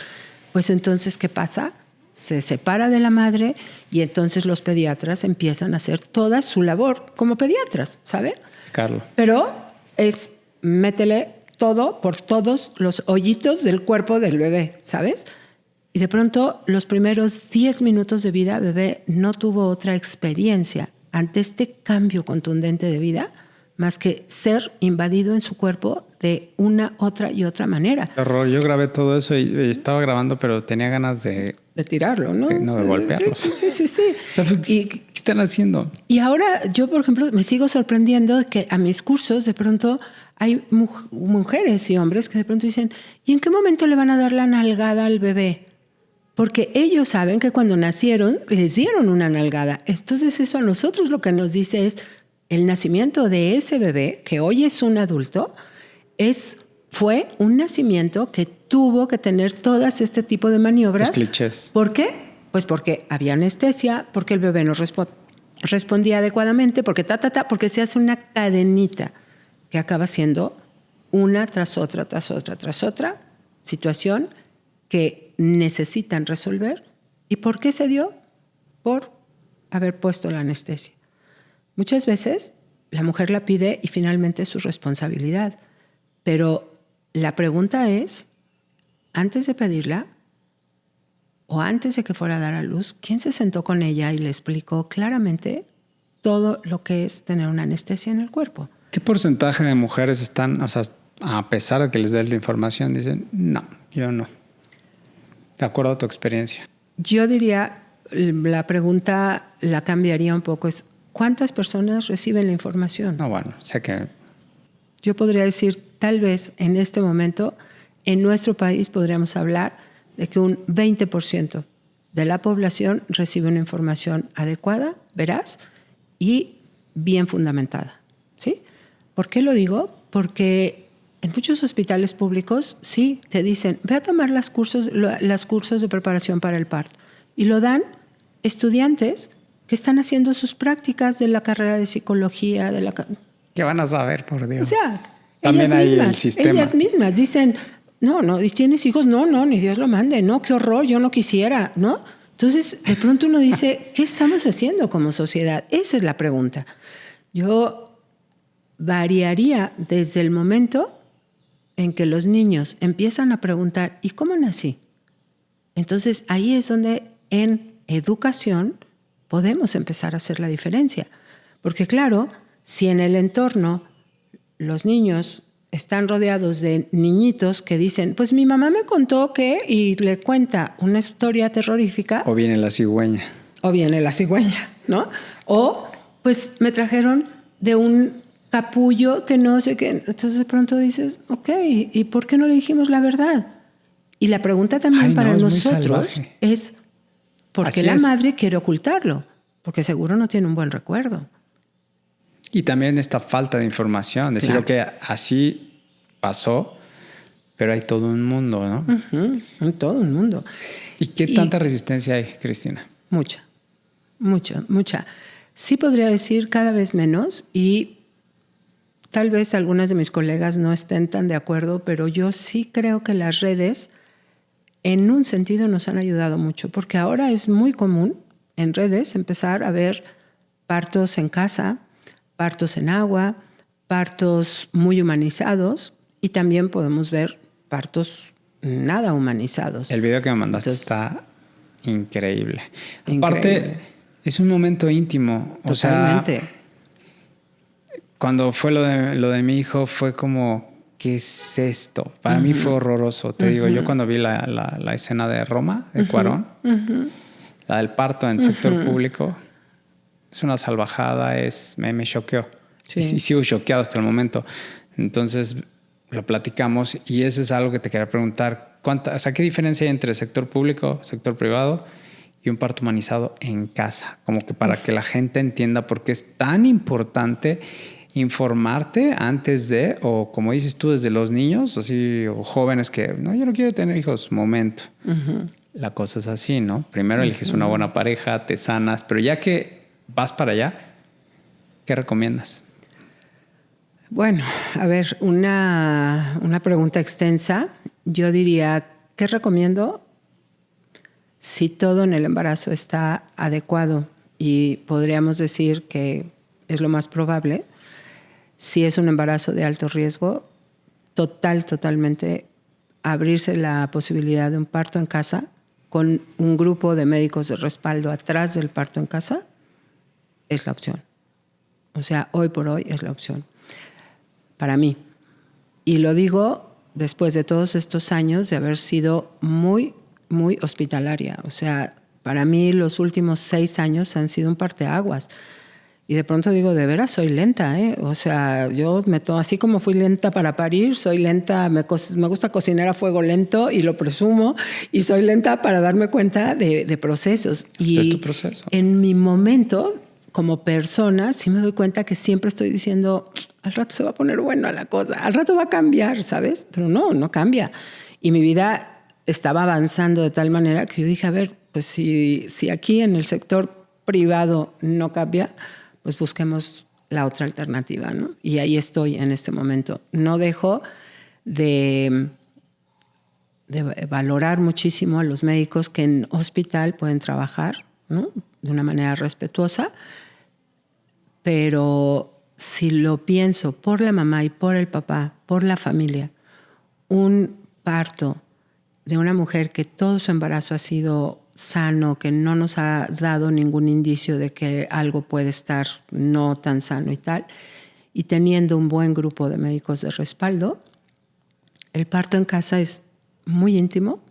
pues entonces, ¿qué pasa? Se separa de la madre y entonces los pediatras empiezan a hacer toda su labor como pediatras, ¿saben? Carlos. Pero es métele todo por todos los hoyitos del cuerpo del bebé, ¿sabes? Y de pronto, los primeros 10 minutos de vida, bebé no tuvo otra experiencia ante este cambio contundente de vida más que ser invadido en su cuerpo de una, otra y otra manera. Horror. Yo grabé todo eso y estaba grabando, pero tenía ganas de tirarlo, ¿no? De golpearlo. Sí. O sea, ¿qué están haciendo? Y ahora yo, por ejemplo, me sigo sorprendiendo de que a mis cursos de pronto hay mujeres y hombres que de pronto dicen, ¿y en qué momento le van a dar la nalgada al bebé? Porque ellos saben que cuando nacieron les dieron una nalgada. Entonces eso a nosotros lo que nos dice es el nacimiento de ese bebé, que hoy es un adulto, fue un nacimiento que tuvo que tener todas este tipo de maniobras. Los clichés. ¿Por qué? Pues porque había anestesia, porque el bebé no respondía adecuadamente, porque porque se hace una cadenita que acaba siendo una tras otra situación que necesitan resolver. ¿Y por qué se dio? Por haber puesto la anestesia. Muchas veces la mujer la pide y finalmente es su responsabilidad. Pero la pregunta es, antes de pedirla o antes de que fuera a dar a luz, ¿quién se sentó con ella y le explicó claramente todo lo que es tener una anestesia en el cuerpo? ¿Qué porcentaje de mujeres están, o sea, a pesar de que les den la información, dicen, no, yo no? De acuerdo a tu experiencia. Yo diría, la pregunta la cambiaría un poco, es ¿cuántas personas reciben la información? No, bueno, sé que... Yo podría decir, tal vez en este momento, en nuestro país podríamos hablar de que un 20% de la población recibe una información adecuada, veraz y bien fundamentada. ¿Sí? ¿Por qué lo digo? Porque en muchos hospitales públicos sí te dicen, ve a tomar los cursos de preparación para el parto. Y lo dan estudiantes que están haciendo sus prácticas de la carrera de psicología, ¿Qué van a saber, por Dios? O sea, también hay el sistema. Ellas mismas dicen, no, ¿y tienes hijos? No, ni Dios lo mande. No, qué horror, yo no quisiera, ¿no? Entonces, de pronto uno dice, ¿qué estamos haciendo como sociedad? Esa es la pregunta. Yo variaría desde el momento en que los niños empiezan a preguntar, ¿y cómo nací? Entonces, ahí es donde en educación podemos empezar a hacer la diferencia. Porque claro, si en el entorno los niños están rodeados de niñitos que dicen, pues mi mamá me contó que, y le cuenta una historia terrorífica. O viene la cigüeña. ¿No? O pues me trajeron de un capullo que no sé qué. Entonces de pronto dices, ok, ¿y por qué no le dijimos la verdad? Y la pregunta también para nosotros es, ¿por qué la madre quiere ocultarlo? Porque seguro no tiene un buen recuerdo. Y también esta falta de información, decir, claro, que así pasó, pero hay todo un mundo, ¿no? Hay todo un mundo. ¿Y qué tanta resistencia hay, Cristina? Mucha. Sí podría decir cada vez menos, y tal vez algunas de mis colegas no estén tan de acuerdo, pero yo sí creo que las redes en un sentido nos han ayudado mucho, porque ahora es muy común en redes empezar a ver partos en casa, partos en agua, partos muy humanizados, y también podemos ver partos nada humanizados. El video que me mandaste está increíble. Aparte, es un momento íntimo. Totalmente. O sea, cuando fue lo de mi hijo, fue como, ¿qué es esto? Para mí fue horroroso. Te digo, yo cuando vi la escena de Roma, de Cuarón, la del parto en sector público, es una salvajada, me choqueó. Sí. Y sigo choqueado hasta el momento. Entonces lo platicamos y eso es algo que te quería preguntar. ¿Qué diferencia hay entre sector público, sector privado y un parto humanizado en casa? Como que para que la gente entienda por qué es tan importante informarte antes de, o como dices tú, desde los niños, así, o jóvenes que, no, yo no quiero tener hijos, momento. La cosa es así, ¿no? Primero eliges una buena pareja, te sanas, pero ya que vas para allá, ¿qué recomiendas? Bueno, a ver, una pregunta extensa. Yo diría, ¿qué recomiendo? Si todo en el embarazo está adecuado, y podríamos decir que es lo más probable, si es un embarazo de alto riesgo, totalmente abrirse la posibilidad de un parto en casa con un grupo de médicos de respaldo atrás del parto en casa es la opción. O sea, hoy por hoy es la opción. Para mí. Y lo digo después de todos estos años de haber sido muy hospitalaria. O sea, para mí los últimos 6 años han sido un parteaguas. Y de pronto digo, de veras soy lenta, ¿eh? O sea, yo así como fui lenta para parir, soy lenta, me gusta cocinar a fuego lento y lo presumo, y soy lenta para darme cuenta de procesos. ¿Ese es tu proceso? En mi momento, como persona, sí me doy cuenta que siempre estoy diciendo, al rato se va a poner buena la cosa, al rato va a cambiar, ¿sabes? Pero no cambia. Y mi vida estaba avanzando de tal manera que yo dije, a ver, pues si aquí en el sector privado no cambia, pues busquemos la otra alternativa, ¿no? Y ahí estoy en este momento. No dejo de valorar muchísimo a los médicos que en hospital pueden trabajar, ¿no? De una manera respetuosa, pero si lo pienso por la mamá y por el papá, por la familia, un parto de una mujer que todo su embarazo ha sido sano, que no nos ha dado ningún indicio de que algo puede estar no tan sano y tal, y teniendo un buen grupo de médicos de respaldo, el parto en casa es muy íntimo.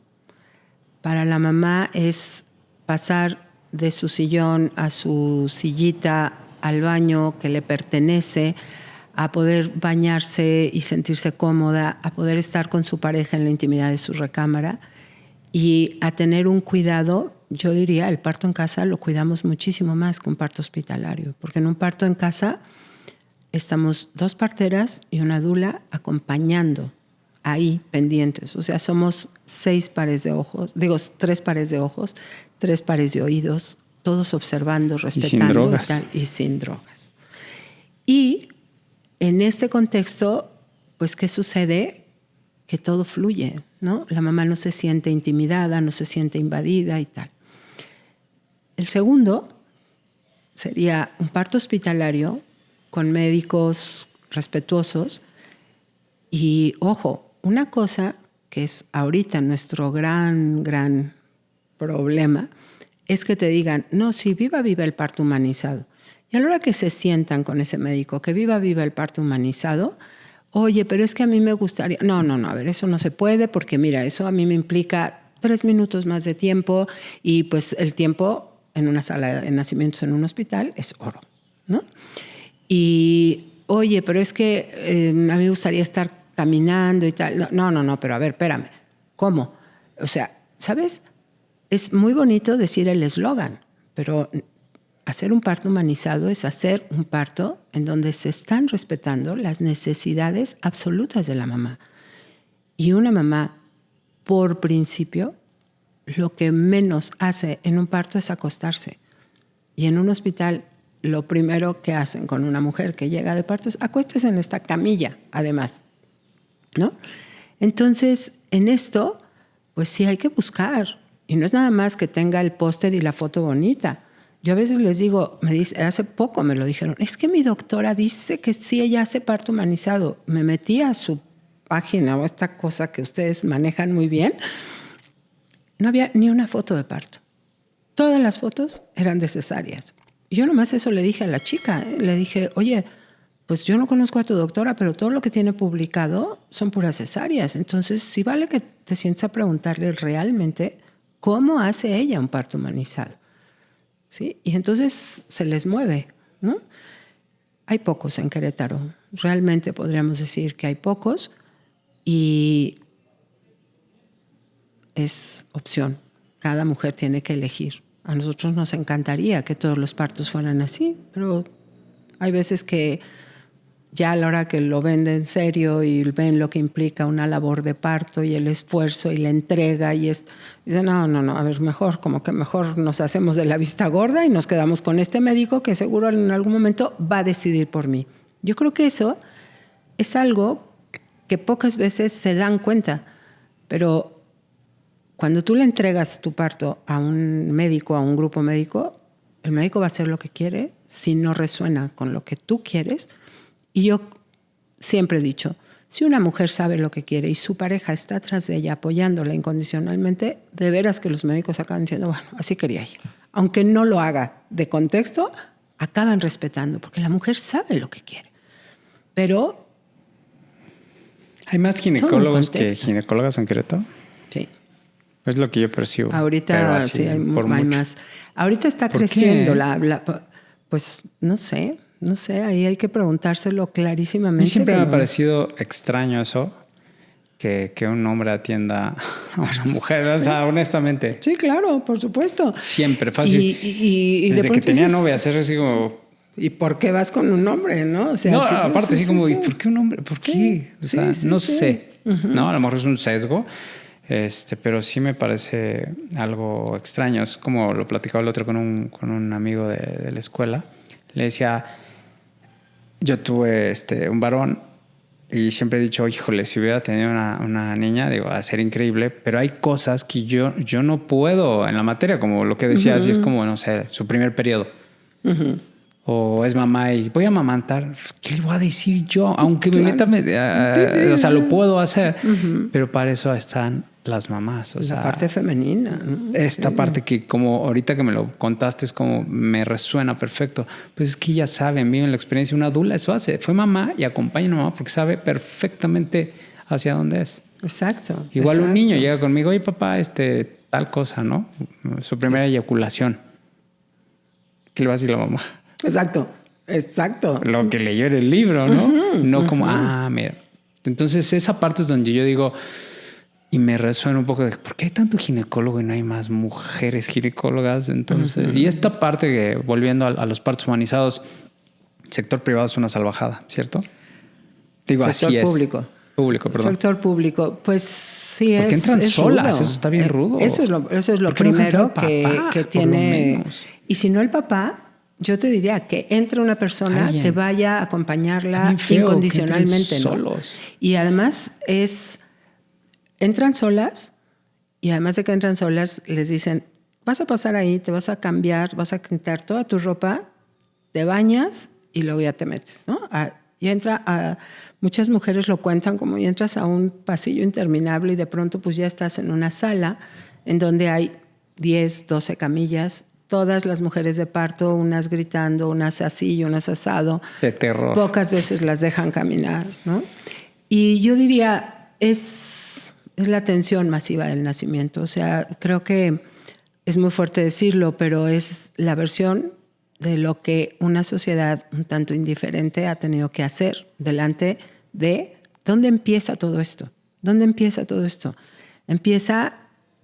Para la mamá es pasar de su sillón a su sillita, al baño que le pertenece, a poder bañarse y sentirse cómoda, a poder estar con su pareja en la intimidad de su recámara y a tener un cuidado. Yo diría, el parto en casa lo cuidamos muchísimo más que un parto hospitalario, porque en un parto en casa estamos 2 parteras y una dula acompañando ahí pendientes. O sea, somos 6 pares de ojos, 3 pares de ojos, 3 pares de oídos, todos observando, respetando y sin drogas. Y en este contexto, pues, ¿qué sucede? Que todo fluye, ¿no? La mamá no se siente intimidada, no se siente invadida y tal. El segundo sería un parto hospitalario con médicos respetuosos. Y, ojo, una cosa que es ahorita nuestro gran problema es que te digan, no, sí, viva el parto humanizado. Y a la hora que se sientan con ese médico, que viva el parto humanizado, oye, pero es que a mí me gustaría... No, a ver, eso no se puede porque mira, eso a mí me implica 3 minutos más de tiempo y pues el tiempo en una sala de nacimientos en un hospital es oro, ¿no? Y, oye, pero es que a mí me gustaría estar caminando y tal. No, pero a ver, espérame. ¿Cómo? O sea, ¿sabes? Es muy bonito decir el eslogan, pero hacer un parto humanizado es hacer un parto en donde se están respetando las necesidades absolutas de la mamá. Y una mamá, por principio, lo que menos hace en un parto es acostarse. Y en un hospital, lo primero que hacen con una mujer que llega de parto es acuéstese en esta camilla, además, ¿no? Entonces, en esto, pues sí hay que buscar. Y no es nada más que tenga el póster y la foto bonita. Yo a veces les digo, hace poco me lo dijeron, es que mi doctora dice que sí, ella hace parto humanizado. Me metí a su página o esta cosa que ustedes manejan muy bien. No había ni una foto de parto. Todas las fotos eran de cesáreas. Y yo nomás eso le dije a la chica. Le dije, oye, pues yo no conozco a tu doctora, pero todo lo que tiene publicado son puras cesáreas. Entonces, sí vale que te sientes a preguntarle realmente cómo hace ella un parto humanizado. ¿Sí? Y entonces se les mueve, ¿no? Hay pocos en Querétaro. Realmente podríamos decir que hay pocos y es opción. Cada mujer tiene que elegir. A nosotros nos encantaría que todos los partos fueran así, pero hay veces que ya a la hora que lo ven en serio y ven lo que implica una labor de parto y el esfuerzo y la entrega y dicen, no, a ver, mejor nos hacemos de la vista gorda y nos quedamos con este médico que seguro en algún momento va a decidir por mí. Yo creo que eso es algo que pocas veces se dan cuenta, pero cuando tú le entregas tu parto a un médico, a un grupo médico, el médico va a hacer lo que quiere. Si no resuena con lo que tú quieres. Y yo siempre he dicho, si una mujer sabe lo que quiere y su pareja está atrás de ella apoyándola incondicionalmente, de veras que los médicos acaban diciendo, bueno, así quería ella. Aunque no lo haga de contexto, acaban respetando, porque la mujer sabe lo que quiere. Pero ¿hay más ginecólogos que ginecólogas en Querétaro? Sí. Es lo que yo percibo. Ahorita sí hay más. Ahorita está creciendo pues no sé, ahí hay que preguntárselo clarísimamente. A mí siempre me ha parecido extraño eso, que un hombre atienda a una mujer. O sea, honestamente. Sí, claro, por supuesto. Siempre, fácil. Y desde de que tenía novia, hacer así como... ¿Y por qué vas con un hombre, no? O sea, no, sí, aparte sí, así como, sí. ¿y por qué un hombre? ¿Por qué? O sea, no sé. No, a lo mejor es un sesgo. Pero sí me parece algo extraño. Es como lo platicaba el otro con un amigo de la escuela. Le decía, yo tuve un varón y siempre he dicho, híjole, si hubiera tenido una niña, digo, va a ser increíble, pero hay cosas que yo no puedo en la materia, como lo que decías, y es como, no sé, su primer periodo. O es mamá y voy a amamantar. ¿Qué le voy a decir yo? Aunque me meta... o sea, lo puedo hacer. Pero para eso están las mamás. O sea, la parte femenina, ¿no? Esta parte que como ahorita que me lo contaste es como me resuena perfecto. Pues es que ya saben, viven la experiencia. Una dula eso hace. Fue mamá y acompaña a una mamá porque sabe perfectamente hacia dónde es. Exacto. Igual un niño llega conmigo, oye papá, tal cosa, ¿no? Su primera eyaculación. ¿Qué le va a decir la mamá? Exacto. Lo que leyó en el libro, ¿no? No como, mira. Entonces esa parte es donde yo digo, y me resuena un poco de, ¿por qué hay tanto ginecólogo y no hay más mujeres ginecólogas? Entonces, y esta parte que, volviendo a los partos humanizados, sector privado es una salvajada, ¿cierto? Digo, sector así es. Público, perdón. Sector público, pues sí es. Porque entran solas, rudo. Eso está bien rudo. Eso es lo primero que tiene. Y si no el papá, yo te diría que entre una persona que vaya a acompañarla incondicionalmente, ¿no? Solos. Y además entran solas y además de que entran solas les dicen, vas a pasar ahí, te vas a cambiar, vas a quitar toda tu ropa, te bañas y luego ya te metes, ¿no? Muchas mujeres lo cuentan como y entras a un pasillo interminable y de pronto pues ya estás en una sala en donde hay 10, 12 camillas, todas las mujeres de parto, unas gritando, unas así y unas asado. De terror. Pocas veces las dejan caminar, ¿no? Y yo diría, es la atención masiva del nacimiento. O sea, creo que es muy fuerte decirlo, pero es la versión de lo que una sociedad un tanto indiferente ha tenido que hacer delante de dónde empieza todo esto. ¿Dónde empieza todo esto? Empieza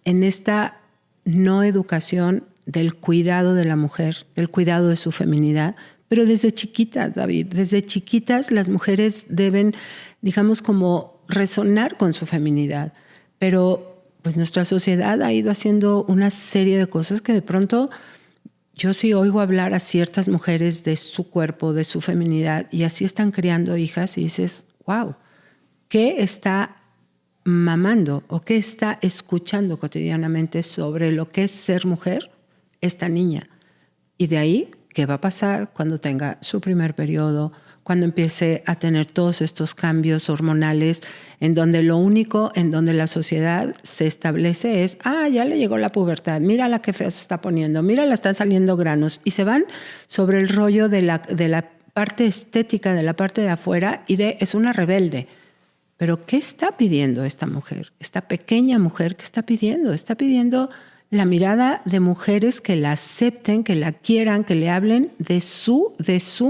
en esta no educación del cuidado de la mujer, del cuidado de su feminidad, pero desde chiquitas, David, desde chiquitas las mujeres deben, digamos, como resonar con su feminidad, pero pues nuestra sociedad ha ido haciendo una serie de cosas que de pronto yo sí oigo hablar a ciertas mujeres de su cuerpo, de su feminidad, y así están criando hijas y dices, wow, ¿qué está mamando o qué está escuchando cotidianamente sobre lo que es ser mujer esta niña? Y de ahí, ¿qué va a pasar cuando tenga su primer periodo, cuando empiece a tener todos estos cambios hormonales, en donde lo único en donde la sociedad se establece es, ya le llegó la pubertad, mira la que fea se está poniendo, mira la están saliendo granos, y se van sobre el rollo de la parte estética, de la parte de afuera, y es una rebelde. Pero ¿qué está pidiendo esta mujer? Esta pequeña mujer, ¿qué está pidiendo? Está pidiendo la mirada de mujeres que la acepten, que la quieran, que le hablen de su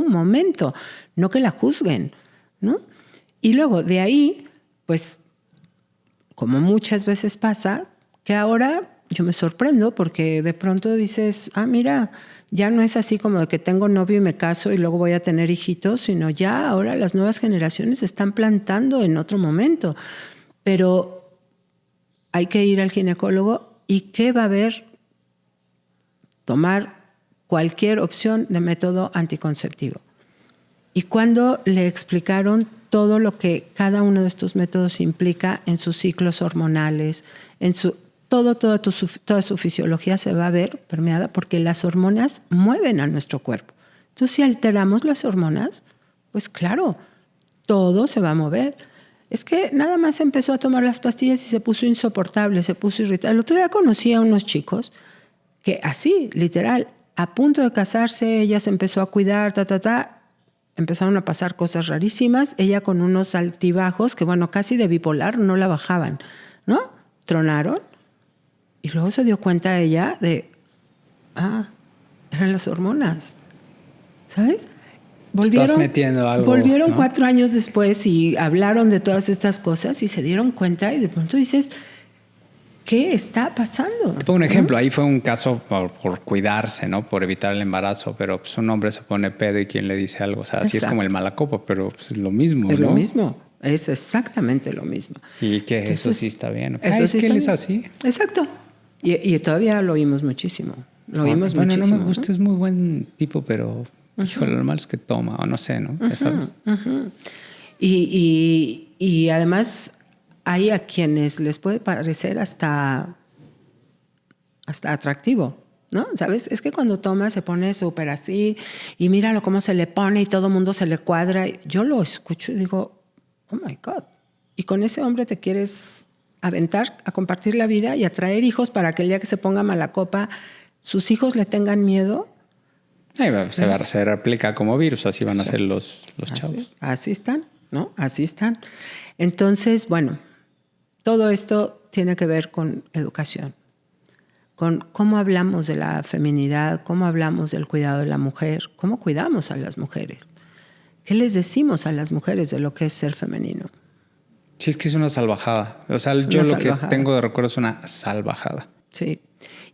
momento, no que la juzguen, ¿no? Y luego de ahí, pues, como muchas veces pasa, que ahora yo me sorprendo porque de pronto dices, mira, ya no es así como de que tengo novio y me caso y luego voy a tener hijitos, sino ya ahora las nuevas generaciones se están plantando en otro momento. Pero hay que ir al ginecólogo. ¿Y qué va a haber? Tomar cualquier opción de método anticonceptivo. Y cuando le explicaron todo lo que cada uno de estos métodos implica en sus ciclos hormonales, en toda su fisiología se va a ver permeada porque las hormonas mueven a nuestro cuerpo. Entonces, si alteramos las hormonas, pues claro, todo se va a mover. Es que nada más empezó a tomar las pastillas y se puso insoportable, se puso irritable. El otro día conocí a unos chicos que así, literal, a punto de casarse, ella se empezó a cuidar, empezaron a pasar cosas rarísimas, ella con unos altibajos que, bueno, casi de bipolar no la bajaban, ¿no? Tronaron y luego se dio cuenta ella de, eran las hormonas, ¿sabes? estás metiendo algo. Volvieron, ¿no? 4 años después y hablaron de todas estas cosas y se dieron cuenta y de pronto dices, ¿qué está pasando? Te pongo un ejemplo. Ahí fue un caso por cuidarse, ¿no? Por evitar el embarazo, pero pues un hombre se pone pedo y quien le dice algo. O sea, así es como el malacopa, pero pues es lo mismo, es ¿no? Lo mismo. Es exactamente lo mismo. Y que entonces, eso sí está bien. Eso sí es que él es así. Exacto. Y todavía lo oímos muchísimo. Bueno, no me gusta, es muy buen tipo, pero híjole, lo malo es que toma, o no sé, ¿no? Ya sabes. Y además hay a quienes les puede parecer hasta atractivo, ¿no? ¿Sabes? Es que cuando toma se pone súper así y míralo cómo se le pone y todo el mundo se le cuadra. Yo lo escucho y digo, oh my God. Y con ese hombre te quieres aventar a compartir la vida y a traer hijos para que el día que se ponga mala copa, sus hijos le tengan miedo. Se replica como virus, así van a ser los chavos. Así están, ¿no? Así están. Entonces, bueno, todo esto tiene que ver con educación, con cómo hablamos de la feminidad, cómo hablamos del cuidado de la mujer, cómo cuidamos a las mujeres. ¿Qué les decimos a las mujeres de lo que es ser femenino? Sí, es que es una salvajada. O sea, yo lo que tengo de recuerdo es una salvajada. Sí.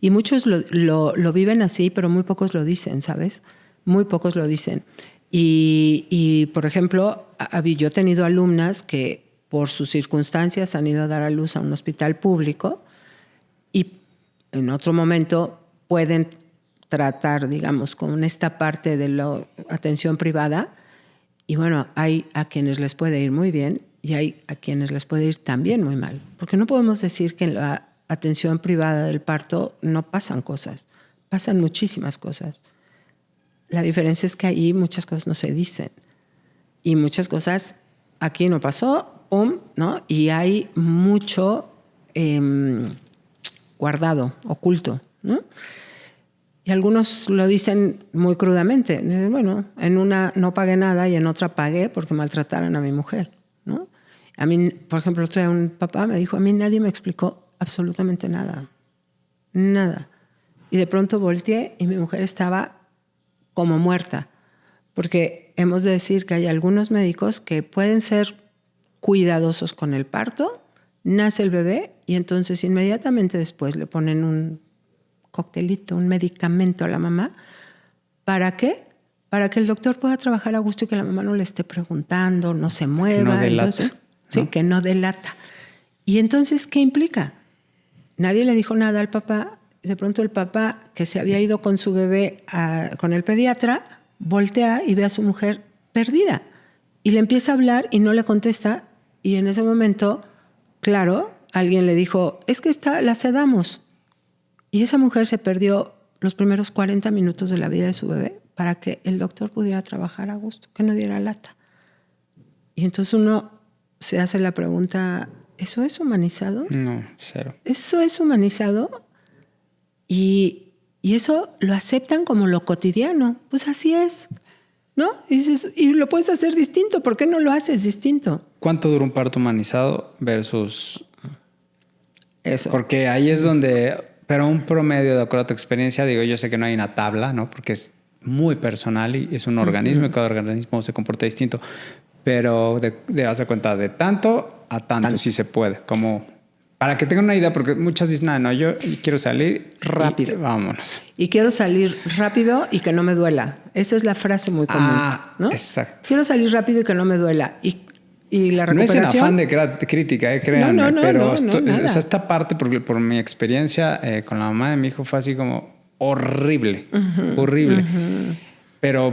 Y muchos lo viven así, pero muy pocos lo dicen, ¿sabes? Muy pocos lo dicen. Y por ejemplo, yo he tenido alumnas que por sus circunstancias han ido a dar a luz a un hospital público y en otro momento pueden tratar, digamos, con esta parte de la atención privada. Y bueno, hay a quienes les puede ir muy bien y hay a quienes les puede ir también muy mal. Porque no podemos decir que en la atención privada del parto no pasan cosas. Pasan muchísimas cosas. La diferencia es que ahí muchas cosas no se dicen. Y muchas cosas aquí no pasó, ¡pum!, ¿no? Y hay mucho guardado, oculto, ¿no? Y algunos lo dicen muy crudamente. Dicen, bueno, en una no pagué nada y en otra pagué porque maltrataron a mi mujer, ¿no? A mí, por ejemplo, otro día un papá me dijo, a mí nadie me explicó absolutamente nada. Nada. Y de pronto volteé y mi mujer estaba como muerta. Porque hemos de decir que hay algunos médicos que pueden ser cuidadosos con el parto, nace el bebé y entonces inmediatamente después le ponen un coctelito, un medicamento a la mamá. ¿Para qué? Para que el doctor pueda trabajar a gusto y que la mamá no le esté preguntando, no se mueva. No delata. Entonces, sí, que no delata. Y entonces, ¿qué implica? Nadie le dijo nada al papá. De pronto el papá, que se había ido con su bebé con el pediatra, voltea y ve a su mujer perdida. Y le empieza a hablar y no le contesta. Y en ese momento, claro, alguien le dijo, es que la sedamos. Y esa mujer se perdió los primeros 40 minutos de la vida de su bebé para que el doctor pudiera trabajar a gusto, que no diera lata. Y entonces uno se hace la pregunta, ¿eso es humanizado? No, cero. ¿Eso es humanizado? Y eso lo aceptan como lo cotidiano. Pues así es, ¿no? Y lo puedes hacer distinto. ¿Por qué no lo haces distinto? ¿Cuánto dura un parto humanizado versus eso? Porque ahí es donde... Pero un promedio, de acuerdo a tu experiencia, digo, yo sé que no hay una tabla, ¿no? Porque es muy personal y es un organismo y cada organismo se comporta distinto. Pero hace cuenta de tanto a tanto, si se puede. Como para que tengan una idea, porque muchas dicen, no, yo quiero salir rápido. Vámonos. Y quiero salir rápido y que no me duela. Esa es la frase muy común, ¿no? Exacto. Quiero salir rápido y que no me duela. Y la recuperación... No es en afán de crítica, créanme, no, pero o sea, esta parte, por mi experiencia con la mamá de mi hijo, fue así como horrible, horrible. Pero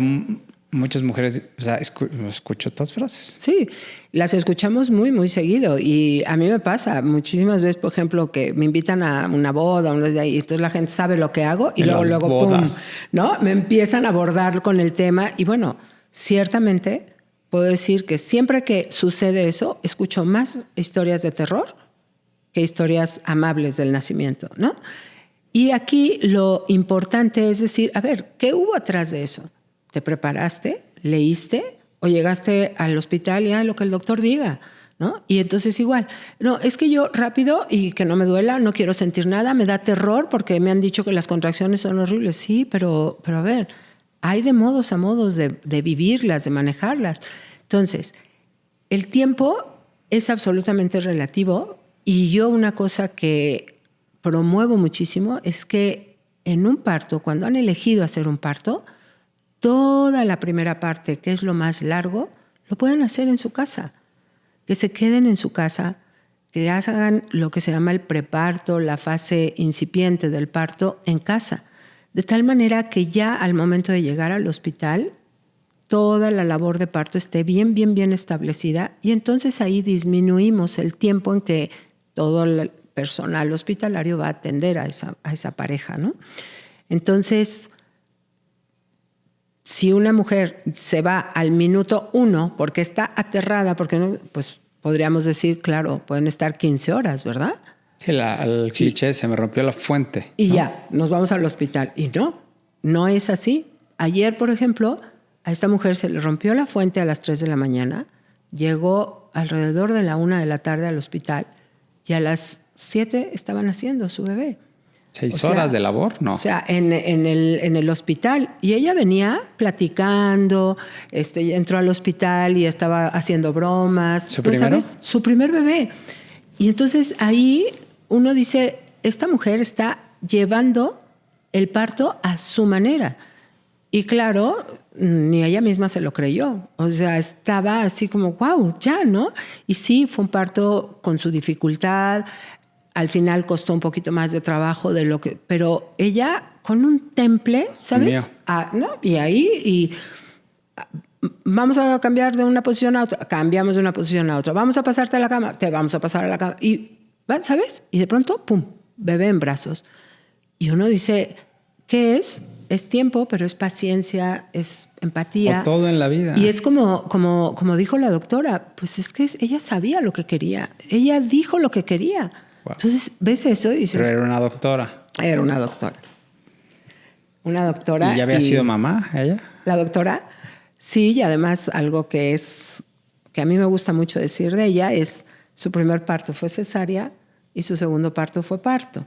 muchas mujeres, o sea, escucho todas frases. Sí, las escuchamos muy, muy seguido. Y a mí me pasa muchísimas veces, por ejemplo, que me invitan a una boda, y entonces la gente sabe lo que hago y luego ¡pum!, ¿no? Me empiezan a abordar con el tema. Y bueno, ciertamente... puedo decir que siempre que sucede eso, escucho más historias de terror que historias amables del nacimiento, ¿no? Y aquí lo importante es decir, a ver, ¿qué hubo atrás de eso? ¿Te preparaste? ¿Leíste? ¿O llegaste al hospital y lo que el doctor diga? ¿No? Y entonces igual, no, es que yo rápido y que no me duela, no quiero sentir nada, me da terror porque me han dicho que las contracciones son horribles. Sí, pero a ver, hay de modos a modos de vivirlas, de manejarlas. Entonces, el tiempo es absolutamente relativo y yo una cosa que promuevo muchísimo es que en un parto, cuando han elegido hacer un parto, toda la primera parte, que es lo más largo, lo pueden hacer en su casa. Que se queden en su casa, que hagan lo que se llama el preparto, la fase incipiente del parto en casa. De tal manera que ya al momento de llegar al hospital, toda la labor de parto esté bien establecida y entonces ahí disminuimos el tiempo en que todo el personal hospitalario va a atender a esa pareja, ¿no? Entonces, si una mujer se va al minuto 1 porque está aterrada, porque no, pues podríamos decir, claro, pueden estar 15 horas, ¿verdad? Sí, el cliché, se me rompió la fuente. Y ya, nos vamos al hospital. Y no es así. Ayer, por ejemplo, a esta mujer se le rompió la fuente a las 3 de la mañana, llegó alrededor de la 1 de la tarde al hospital y a las 7 estaban haciendo su bebé. 6 horas de labor, ¿no? O sea, en el hospital. Y ella venía platicando, entró al hospital y estaba haciendo bromas. ¿Su primero? ¿Sabes? Su primer bebé. Y entonces ahí uno dice, esta mujer está llevando el parto a su manera. Y claro, ni ella misma se lo creyó. O sea, estaba así como, wow, ya, ¿no? Y sí, fue un parto con su dificultad. Al final costó un poquito más de trabajo de lo que... Pero ella con un temple, ¿sabes? ¿No? Y ahí... vamos a cambiar de una posición a otra. Cambiamos de una posición a otra. Vamos a pasarte a la cama. Te vamos a pasar a la cama. Y, ¿sabes? Y de pronto, ¡pum! Bebé en brazos. Y uno dice, ¿qué es? Es tiempo, pero es paciencia, es empatía. O todo en la vida. Y es como dijo la doctora, pues es que ella sabía lo que quería. Ella dijo lo que quería. Wow. Entonces, ves eso y dices... Pero era una doctora. Era una doctora. Una doctora. ¿Y ya había sido mamá ella? La doctora, sí, y además algo que a mí me gusta mucho decir de ella es su primer parto fue cesárea y su segundo parto fue parto.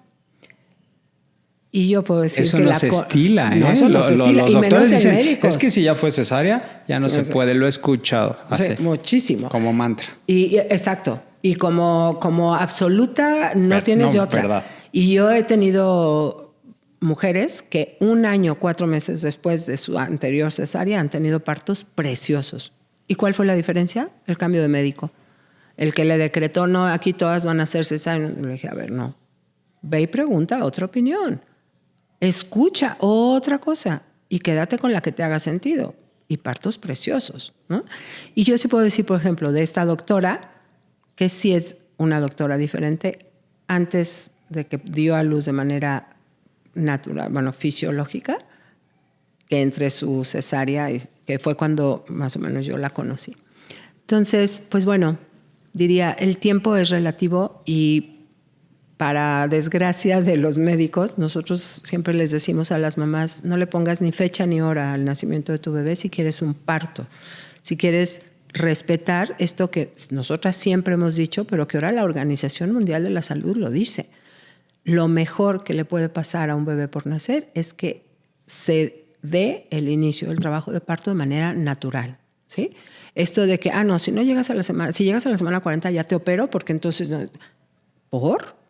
Y yo puedo decir eso que no se estila, ¿eh? No, eso no se estila. Los y doctores menos dicen, médicos. es que si ya fue cesárea, ya no se puede. Lo he escuchado así. Muchísimo. Como mantra. Exacto. Y como absoluta no tienes de otra. Verdad. Y yo he tenido mujeres que 1 año, 4 meses después de su anterior cesárea han tenido partos preciosos. ¿Y cuál fue la diferencia? El cambio de médico. El que le decretó, no, aquí todas van a ser cesáreas. Le dije, a ver, no. Ve y pregunta otra opinión. Escucha otra cosa y quédate con la que te haga sentido. Y partos preciosos, ¿no? Y yo sí puedo decir, por ejemplo, de esta doctora, que sí es una doctora diferente, antes de que dio a luz de manera natural, fisiológica, que entre su cesárea, que fue cuando más o menos yo la conocí. Entonces, pues bueno, diría, el tiempo es relativo y para desgracia de los médicos, nosotros siempre les decimos a las mamás, no le pongas ni fecha ni hora al nacimiento de tu bebé si quieres un parto, si quieres respetar esto que nosotras siempre hemos dicho, pero que ahora la Organización Mundial de la Salud lo dice. Lo mejor que le puede pasar a un bebé por nacer es que se dé el inicio del trabajo de parto de manera natural, ¿sí? Esto de que, no, si llegas a la semana 40 ya te opero porque entonces... ¿Por?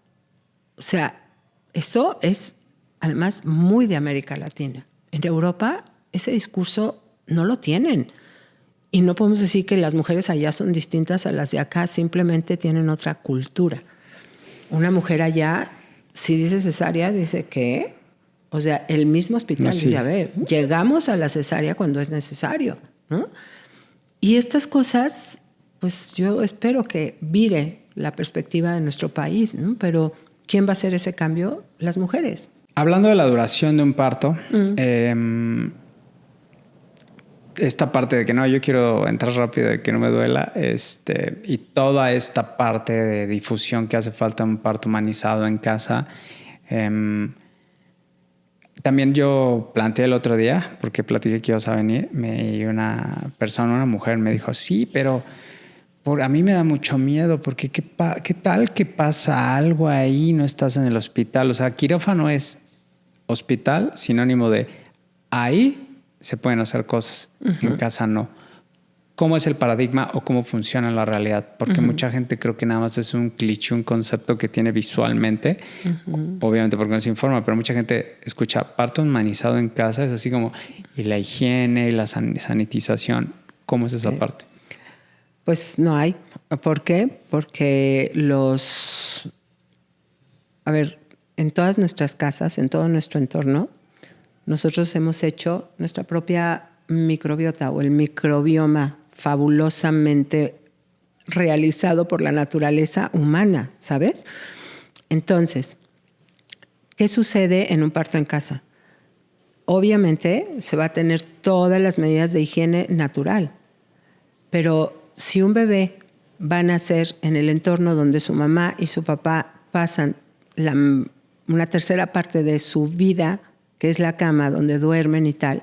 O sea, eso es además muy de América Latina. En Europa ese discurso no lo tienen. Y no podemos decir que las mujeres allá son distintas a las de acá, simplemente tienen otra cultura. Una mujer allá, si dice cesárea, dice ¿qué? O sea, el mismo hospital dice, a ver, llegamos a la cesárea cuando es necesario, ¿no? Y estas cosas, pues yo espero que vire la perspectiva de nuestro país, ¿no? Pero ¿quién va a hacer ese cambio? Las mujeres. Hablando de la duración de un parto, esta parte de que no, yo quiero entrar rápido, de que no me duela, y toda esta parte de difusión que hace falta en un parto humanizado en casa. También yo planteé el otro día, porque platiqué que ibas a venir, y una persona, una mujer, me dijo, sí, pero... a mí me da mucho miedo porque ¿qué tal que pasa algo ahí, no estás en el hospital? O sea, quirófano es hospital, sinónimo de ahí se pueden hacer cosas, en casa no. ¿Cómo es el paradigma o cómo funciona en la realidad? Porque mucha gente creo que nada más es un cliché, un concepto que tiene visualmente, obviamente porque no se informa, pero mucha gente escucha parto humanizado en casa, es así como, y la higiene y la sanitización, ¿cómo es esa parte? Pues no hay. ¿Por qué? Porque en todas nuestras casas, en todo nuestro entorno, nosotros hemos hecho nuestra propia microbiota o el microbioma fabulosamente realizado por la naturaleza humana, ¿sabes? Entonces, ¿qué sucede en un parto en casa? Obviamente se va a tener todas las medidas de higiene natural, pero si un bebé va a nacer en el entorno donde su mamá y su papá pasan una tercera parte de su vida, que es la cama donde duermen y tal,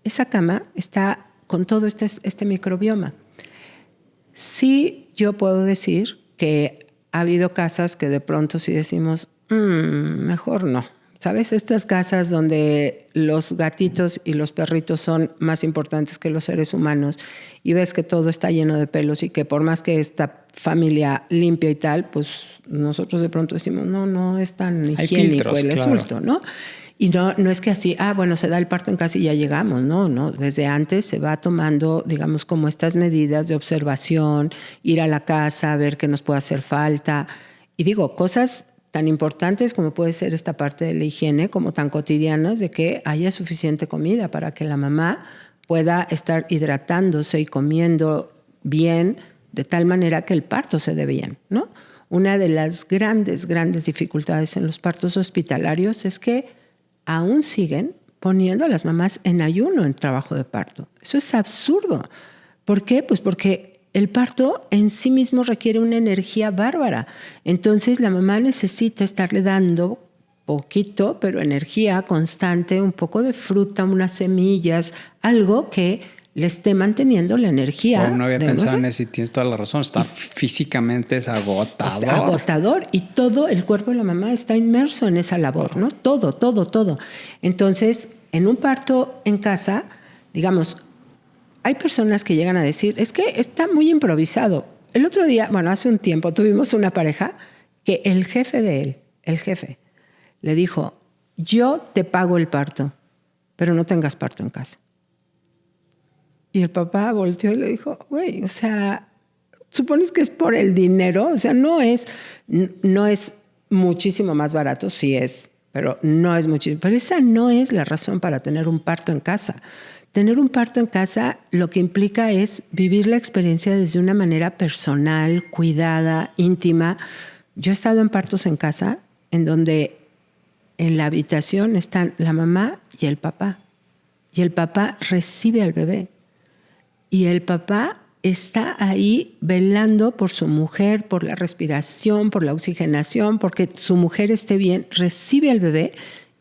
esa cama está con todo este microbioma. Sí, yo puedo decir que ha habido casas que de pronto sí decimos, mejor no. ¿Sabes? Estas casas donde los gatitos y los perritos son más importantes que los seres humanos y ves que todo está lleno de pelos y que por más que esta familia limpia y tal, pues nosotros de pronto decimos, no es tan higiénico el asunto, ¿no? Y no es que así, bueno, se da el parto en casa y ya llegamos. No. Desde antes se va tomando, digamos, como estas medidas de observación, ir a la casa, ver qué nos puede hacer falta. Y digo, cosas tan importantes como puede ser esta parte de la higiene, como tan cotidianas, de que haya suficiente comida para que la mamá pueda estar hidratándose y comiendo bien, de tal manera que el parto se dé bien, ¿no? Una de las grandes dificultades en los partos hospitalarios es que aún siguen poniendo a las mamás en ayuno en trabajo de parto. Eso es absurdo. ¿Por qué? Pues porque el parto en sí mismo requiere una energía bárbara. Entonces la mamá necesita estarle dando poquito, pero energía constante, un poco de fruta, unas semillas, algo que le esté manteniendo la energía. No había pensado en eso y tienes toda la razón. Físicamente es agotador. Es agotador y todo el cuerpo de la mamá está inmerso en esa labor, ¿no? Todo. Entonces, en un parto en casa, digamos, hay personas que llegan a decir, es que está muy improvisado. El otro día, hace un tiempo, tuvimos una pareja que el jefe le dijo, yo te pago el parto, pero no tengas parto en casa. Y el papá volteó y le dijo, güey, o sea, ¿supones que es por el dinero? O sea, no es muchísimo más barato, sí es, pero no es muchísimo. Pero esa no es la razón para tener un parto en casa. Tener un parto en casa lo que implica es vivir la experiencia desde una manera personal, cuidada, íntima. Yo he estado en partos en casa en donde en la habitación están la mamá y el papá. Y el papá recibe al bebé. Y el papá está ahí velando por su mujer, por la respiración, por la oxigenación, porque su mujer esté bien, recibe al bebé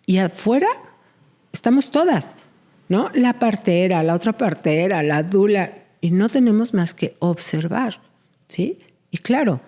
y afuera estamos todas, ¿no? La partera, la otra partera, la dula, y no tenemos más que observar, ¿sí? Y claro,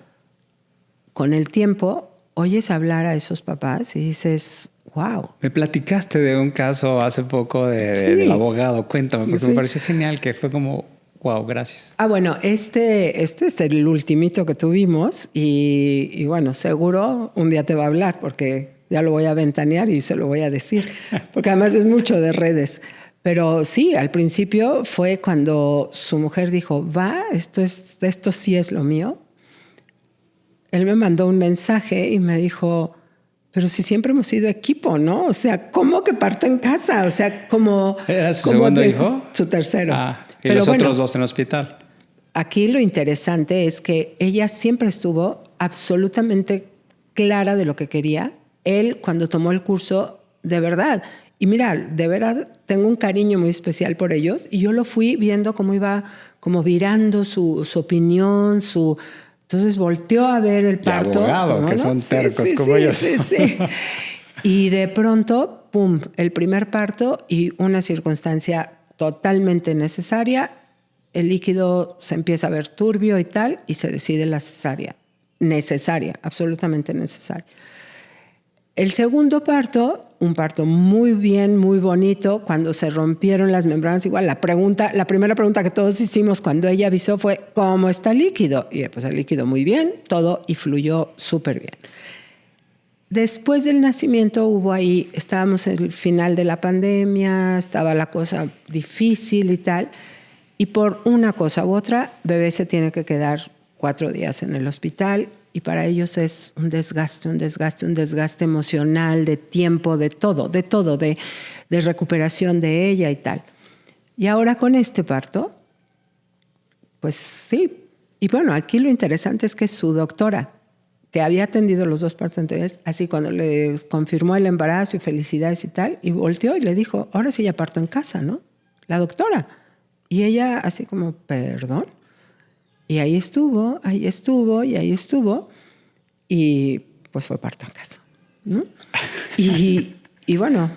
con el tiempo oyes hablar a esos papás y dices, wow. Me platicaste de un caso hace poco del abogado. Cuéntame, porque me pareció genial, que fue como, wow, gracias. Bueno, este es el ultimito que tuvimos y bueno, seguro un día te va a hablar porque ya lo voy a ventanear y se lo voy a decir, porque además es mucho de redes. Pero sí, al principio fue cuando su mujer dijo, esto sí es lo mío. Él me mandó un mensaje y me dijo, pero si siempre hemos sido equipo, ¿no? O sea, ¿cómo que parto en casa? O sea, como... ¿Era su segundo hijo? Su tercero. Y pero los otros dos en el hospital. Aquí lo interesante es que ella siempre estuvo absolutamente clara de lo que quería. Él, cuando tomó el curso, de verdad... Y mira, de verdad tengo un cariño muy especial por ellos y yo lo fui viendo cómo iba como virando su opinión, Entonces volteó a ver el parto. Y abogado, ¿no? Que son tercos como ellos. Sí. Y de pronto, pum, el primer parto y una circunstancia totalmente necesaria. El líquido se empieza a ver turbio y tal y se decide la cesárea. Necesaria, absolutamente necesaria. El segundo parto, un parto muy bien, muy bonito. Cuando se rompieron las membranas, igual la primera pregunta que todos hicimos cuando ella avisó fue ¿cómo está el líquido? Y pues el líquido muy bien, todo, y fluyó súper bien. Después del nacimiento estábamos en el final de la pandemia, estaba la cosa difícil y tal, y por una cosa u otra, bebé se tiene que quedar 4 días en el hospital, y para ellos es un desgaste emocional, de tiempo, de todo, de recuperación de ella y tal. Y ahora con este parto, pues sí. Y bueno, aquí lo interesante es que su doctora, que había atendido los 2 partos anteriores, así cuando le confirmó el embarazo y felicidades y tal, y volteó y le dijo, ahora sí ya parto en casa, ¿no? La doctora. Y ella así como, ¿perdón? Y ahí estuvo, y pues fue parto en casa, ¿no? Y bueno...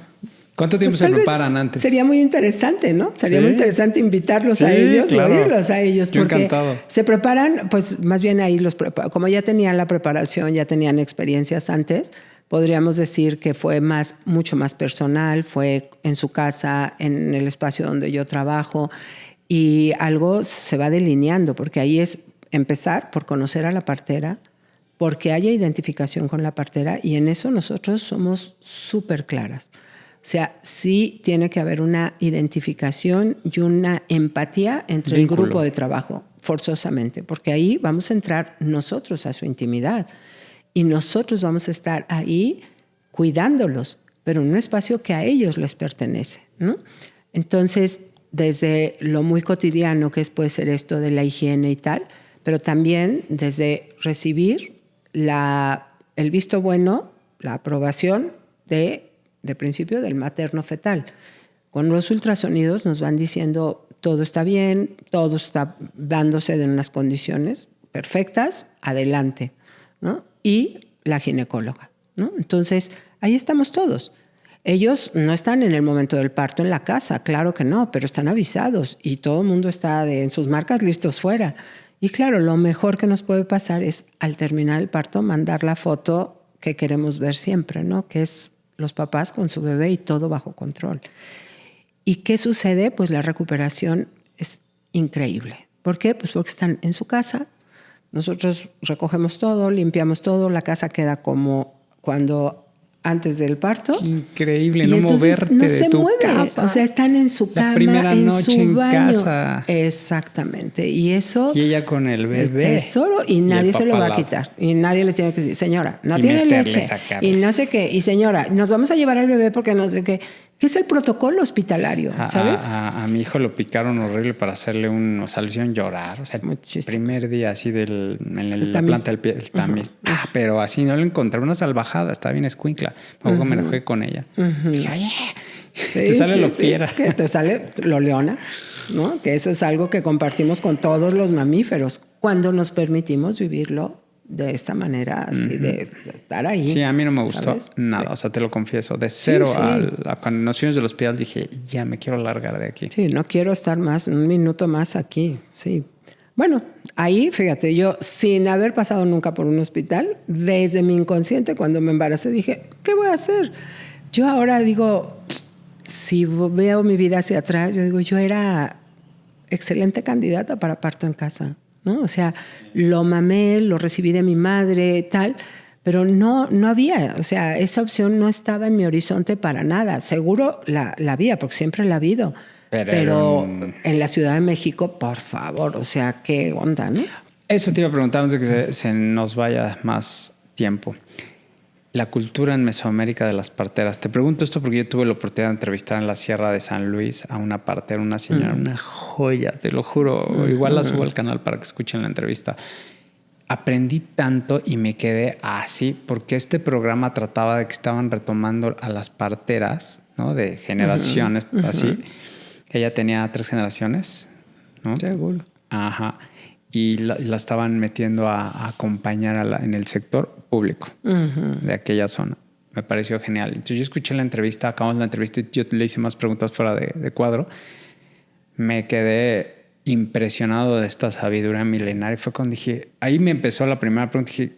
¿Cuánto tiempo pues se preparan antes? Sería muy interesante, ¿no? Sería muy interesante invitarlos a ellos, claro. Oírlos a ellos. Yo porque encantado. Se preparan, pues más bien ahí como ya tenían la preparación, ya tenían experiencias antes, podríamos decir que fue mucho más personal, fue en su casa, en el espacio donde yo trabajo, y algo se va delineando, porque ahí es empezar por conocer a la partera, porque haya identificación con la partera, y en eso nosotros somos súper claras. O sea, sí tiene que haber una identificación y una empatía entre Vínculo. el grupo de trabajo, forzosamente, porque ahí vamos a entrar nosotros a su intimidad y nosotros vamos a estar ahí cuidándolos, pero en un espacio que a ellos les pertenece, ¿no? Entonces, desde lo muy cotidiano que puede ser esto de la higiene y tal, pero también desde recibir el visto bueno, la aprobación de principio del materno fetal. Con los ultrasonidos nos van diciendo todo está bien, todo está dándose en unas condiciones perfectas, adelante, ¿no? Y la ginecóloga, ¿no? Entonces, ahí estamos todos. Ellos no están en el momento del parto en la casa, claro que no, pero están avisados y todo el mundo está en sus marcas listos fuera. Y claro, lo mejor que nos puede pasar es al terminar el parto mandar la foto que queremos ver siempre, ¿no? Que es los papás con su bebé y todo bajo control. ¿Y qué sucede? Pues la recuperación es increíble. ¿Por qué? Pues porque están en su casa, nosotros recogemos todo, limpiamos todo, la casa queda como antes del parto. Qué increíble, y no moverte no de se tu mueve. casa. O sea, están en su cama, la primera en noche su en baño. Casa. Exactamente. Y eso... Y ella con el bebé. El tesoro, y nadie se lo va a quitar. Y nadie le tiene que decir, señora, no tiene leche. Y no sé qué. Y señora, nos vamos a llevar al bebé porque no sé qué. ¿Qué es el protocolo hospitalario? ¿Sabes? A mi hijo lo picaron horrible para hacerle o sea, le hicieron llorar. O sea, el primer día así en la planta del pie, el tamiz. Pero así no le encontré una salvajada. Estaba bien escuincla. Luego me enojé con ella. Dije, oye, te sale lo fiera. Que te sale lo leona, ¿no? Que eso es algo que compartimos con todos los mamíferos cuando nos permitimos vivirlo de esta manera, así de estar ahí. Sí, a mí no me gustó, ¿sabes? Nada, sí. O sea, te lo confieso. De cero cuando nos fuimos del hospital dije, ya me quiero largar de aquí. Sí, no quiero estar un minuto más aquí, sí. Bueno, ahí, fíjate, yo sin haber pasado nunca por un hospital, desde mi inconsciente, cuando me embaracé, dije, ¿qué voy a hacer? Yo ahora digo, si veo mi vida hacia atrás, yo digo, yo era excelente candidata para parto en casa, ¿no? O sea, lo mamé, lo recibí de mi madre, tal, pero no había, o sea, esa opción no estaba en mi horizonte para nada. Seguro la había, porque siempre la ha habido. Pero en la Ciudad de México, por favor, o sea, ¿qué onda, no? Eso te iba a preguntar antes de que se nos vaya más tiempo. La cultura en Mesoamérica de las parteras. Te pregunto esto porque yo tuve la oportunidad de entrevistar en la Sierra de San Luis a una partera, una señora, una joya, te lo juro. Igual la subo al canal para que escuchen la entrevista. Aprendí tanto y me quedé así porque este programa trataba de que estaban retomando a las parteras, ¿no? De generaciones así. Ella tenía 3 generaciones, ¿no? Seguro. Ajá. Y la estaban metiendo a acompañar en el sector público de aquella zona. Me pareció genial. Entonces yo escuché la entrevista, acabamos la entrevista y yo le hice más preguntas fuera de cuadro. Me quedé impresionado de esta sabiduría milenaria. Fue cuando dije, ahí me empezó la primera pregunta. Dije,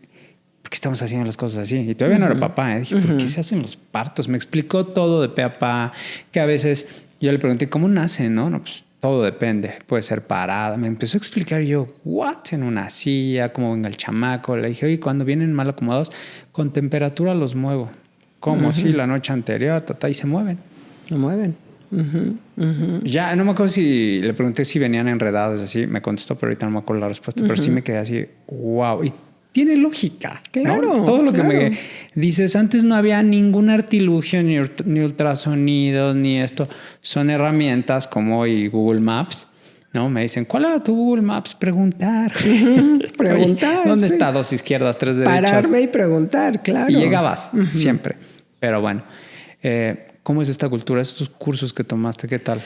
¿por qué estamos haciendo las cosas así? Y todavía no era papá, ¿eh? Dije, ¿por qué se hacen los partos? Me explicó todo de pe a pa, que a veces yo le pregunté, ¿cómo nacen? No, pues todo depende. Puede ser parada. Me empezó a explicar yo, ¿what? En una silla, cómo venga el chamaco. Le dije, oye, cuando vienen mal acomodados, con temperatura los muevo. Como si la noche anterior, y se mueven. Lo mueven. Ya, no me acuerdo si le pregunté si venían enredados así. Me contestó, pero ahorita no me acuerdo la respuesta. Pero sí me quedé así, wow. Y tiene lógica. Claro. ¿No? Todo lo que me dices, antes no había ningún artilugio, ni ultrasonidos, ni esto. Son herramientas como hoy Google Maps. ¿No? Me dicen, ¿cuál era tu Google Maps? Preguntar. Preguntar. Oye, ¿dónde está? 2 izquierdas, 3 derechas? Pararme y preguntar, claro. Y llegabas, siempre. Pero bueno, ¿cómo es esta cultura? Estos cursos que tomaste, ¿qué tal?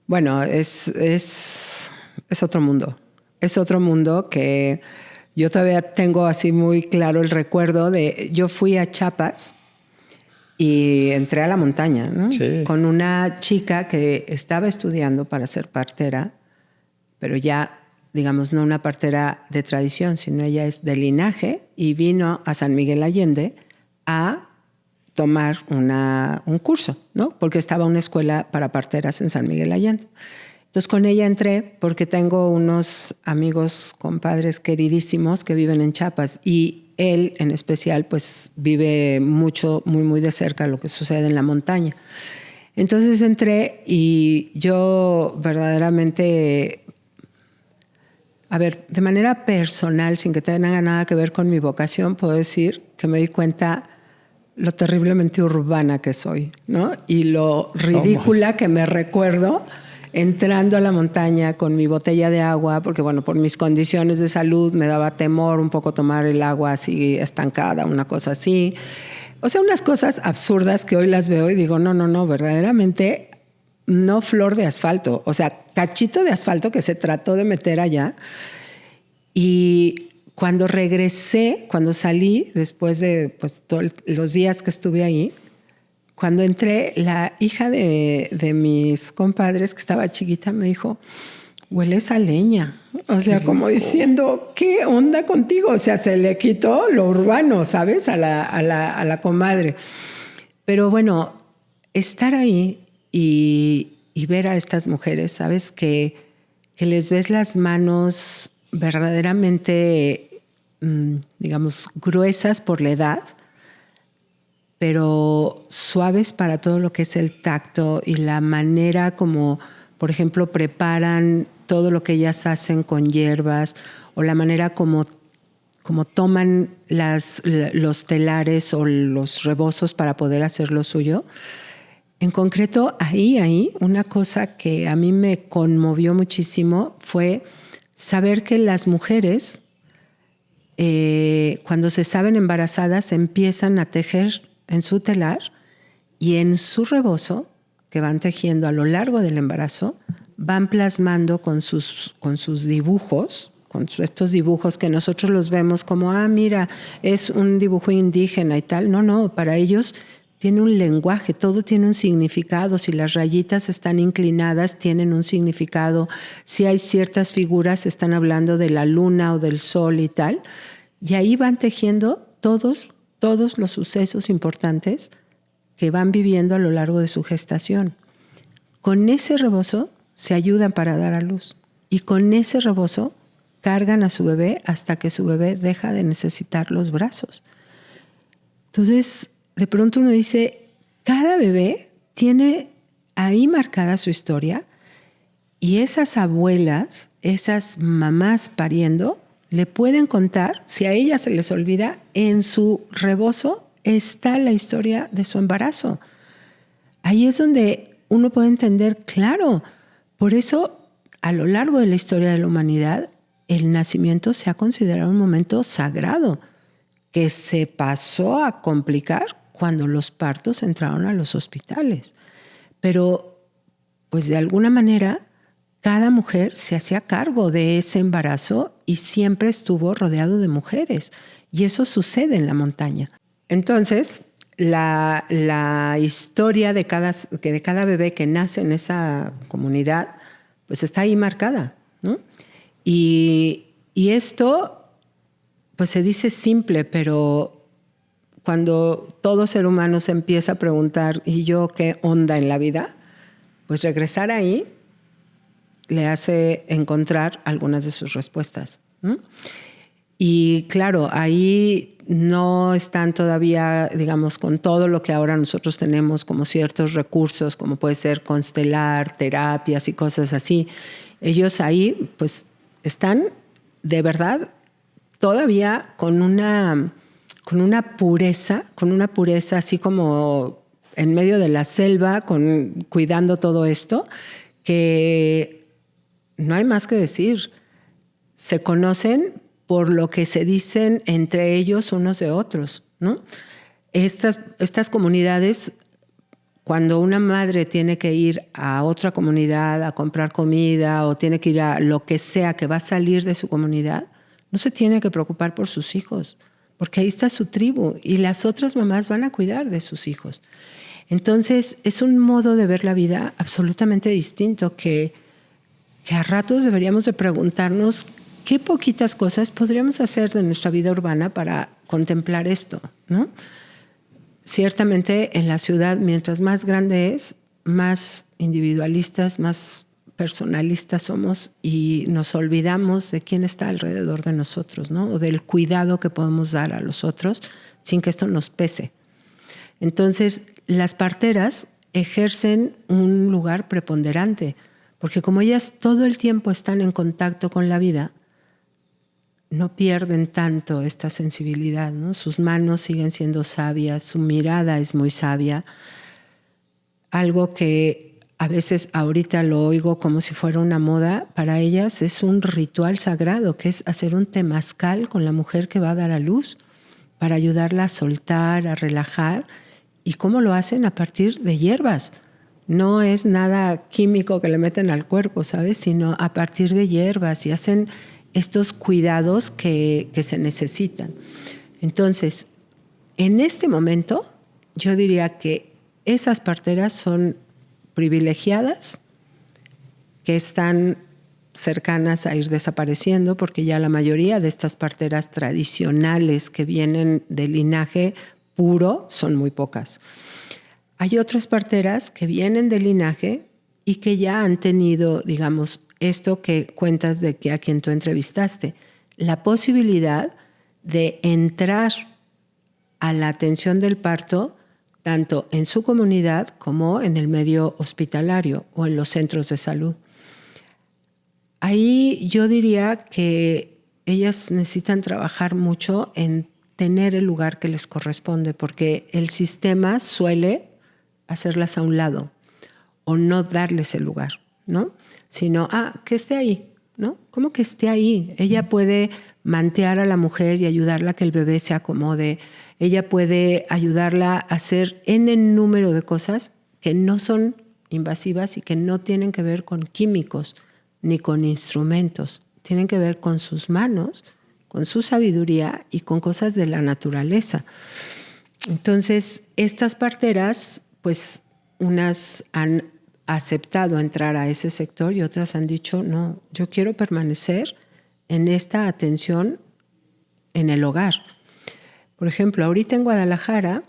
Bueno, es otro mundo. Es otro mundo que yo todavía tengo así muy claro el recuerdo de... Yo fui a Chiapas y entré a la montaña, ¿no? Sí. Con una chica que estaba estudiando para ser partera, pero ya, digamos, no una partera de tradición, sino ella es de linaje y vino a San Miguel Allende a tomar un curso, ¿no? Porque estaba una escuela para parteras en San Miguel Allende. Entonces con ella entré porque tengo unos amigos, compadres queridísimos que viven en Chiapas y él en especial pues vive mucho, muy de cerca lo que sucede en la montaña. Entonces entré y yo verdaderamente, a ver, de manera personal, sin que tenga nada que ver con mi vocación, puedo decir que me di cuenta lo terriblemente urbana que soy, ¿no? Y lo ridícula que me recuerdo entrando a la montaña con mi botella de agua, porque bueno, por mis condiciones de salud me daba temor un poco tomar el agua así estancada, una cosa así. O sea, unas cosas absurdas que hoy las veo y digo, no, verdaderamente no flor de asfalto. O sea, cachito de asfalto que se trató de meter allá. Y cuando regresé, cuando salí, después de pues, todos los días que estuve ahí, cuando entré, la hija de mis compadres, que estaba chiquita, me dijo, hueles a leña. O sea, como diciendo, ¿qué onda contigo? O sea, se le quitó lo urbano, ¿sabes? A la comadre. Pero bueno, estar ahí y ver a estas mujeres, ¿sabes? Que les ves las manos verdaderamente, digamos, gruesas por la edad, pero suaves para todo lo que es el tacto y la manera como, por ejemplo, preparan todo lo que ellas hacen con hierbas o la manera como toman los telares o los rebozos para poder hacer lo suyo. En concreto, ahí, una cosa que a mí me conmovió muchísimo fue saber que las mujeres, cuando se saben embarazadas, empiezan a tejer en su telar y en su rebozo, que van tejiendo a lo largo del embarazo, van plasmando con sus dibujos, estos dibujos que nosotros los vemos como, mira, es un dibujo indígena y tal. No, para ellos tiene un lenguaje, todo tiene un significado. Si las rayitas están inclinadas, tienen un significado. Si hay ciertas figuras, están hablando de la luna o del sol y tal. Y ahí van tejiendo todos los sucesos importantes que van viviendo a lo largo de su gestación. Con ese rebozo se ayudan para dar a luz y con ese rebozo cargan a su bebé hasta que su bebé deja de necesitar los brazos. Entonces, de pronto uno dice, cada bebé tiene ahí marcada su historia y esas abuelas, esas mamás pariendo, le pueden contar, si a ellas se les olvida, en su rebozo está la historia de su embarazo. Ahí es donde uno puede entender, claro, por eso a lo largo de la historia de la humanidad, el nacimiento se ha considerado un momento sagrado que se pasó a complicar cuando los partos entraron a los hospitales. Pero, pues de alguna manera, cada mujer se hacía cargo de ese embarazo y siempre estuvo rodeado de mujeres. Y eso sucede en la montaña. Entonces, la historia de cada bebé que nace en esa comunidad, pues está ahí marcada, ¿no? Y esto, pues se dice simple, pero cuando todo ser humano se empieza a preguntar, ¿y yo qué onda en la vida? Pues regresar ahí le hace encontrar algunas de sus respuestas, ¿no? Y claro, ahí no están todavía, digamos, con todo lo que ahora nosotros tenemos como ciertos recursos, como puede ser constelar, terapias y cosas así. Ellos ahí pues están de verdad todavía con una pureza así como en medio de la selva, cuidando todo esto, que no hay más que decir. Se conocen por lo que se dicen entre ellos unos de otros, ¿no? Estas comunidades, cuando una madre tiene que ir a otra comunidad a comprar comida o tiene que ir a lo que sea que va a salir de su comunidad, no se tiene que preocupar por sus hijos, porque ahí está su tribu y las otras mamás van a cuidar de sus hijos. Entonces, es un modo de ver la vida absolutamente distinto que a ratos deberíamos de preguntarnos qué poquitas cosas podríamos hacer de nuestra vida urbana para contemplar esto, ¿no? Ciertamente en la ciudad, mientras más grande es, más individualistas, más personalistas somos y nos olvidamos de quién está alrededor de nosotros, ¿no? O del cuidado que podemos dar a los otros sin que esto nos pese. Entonces, las parteras ejercen un lugar preponderante, porque como ellas todo el tiempo están en contacto con la vida, no pierden tanto esta sensibilidad, ¿no? Sus manos siguen siendo sabias, su mirada es muy sabia. Algo que a veces ahorita lo oigo como si fuera una moda, para ellas es un ritual sagrado, que es hacer un temazcal con la mujer que va a dar a luz, para ayudarla a soltar, a relajar. ¿Y cómo lo hacen? A partir de hierbas. No es nada químico que le meten al cuerpo, ¿sabes? Sino a partir de hierbas y hacen estos cuidados que se necesitan. Entonces, en este momento, yo diría que esas parteras son privilegiadas, que están cercanas a ir desapareciendo, porque ya la mayoría de estas parteras tradicionales que vienen del linaje puro son muy pocas. Hay otras parteras que vienen del linaje y que ya han tenido, digamos, esto que cuentas de que a quien tú entrevistaste, la posibilidad de entrar a la atención del parto tanto en su comunidad como en el medio hospitalario o en los centros de salud. Ahí yo diría que ellas necesitan trabajar mucho en tener el lugar que les corresponde, porque el sistema suele hacerlas a un lado o no darles el lugar, ¿no? Sino, que esté ahí, ¿no? ¿Cómo que esté ahí? Ella puede mantear a la mujer y ayudarla a que el bebé se acomode. Ella puede ayudarla a hacer N número de cosas que no son invasivas y que no tienen que ver con químicos ni con instrumentos. Tienen que ver con sus manos, con su sabiduría y con cosas de la naturaleza. Entonces, estas parteras, pues unas han aceptado entrar a ese sector y otras han dicho, no, yo quiero permanecer en esta atención en el hogar. Por ejemplo, ahorita en Guadalajara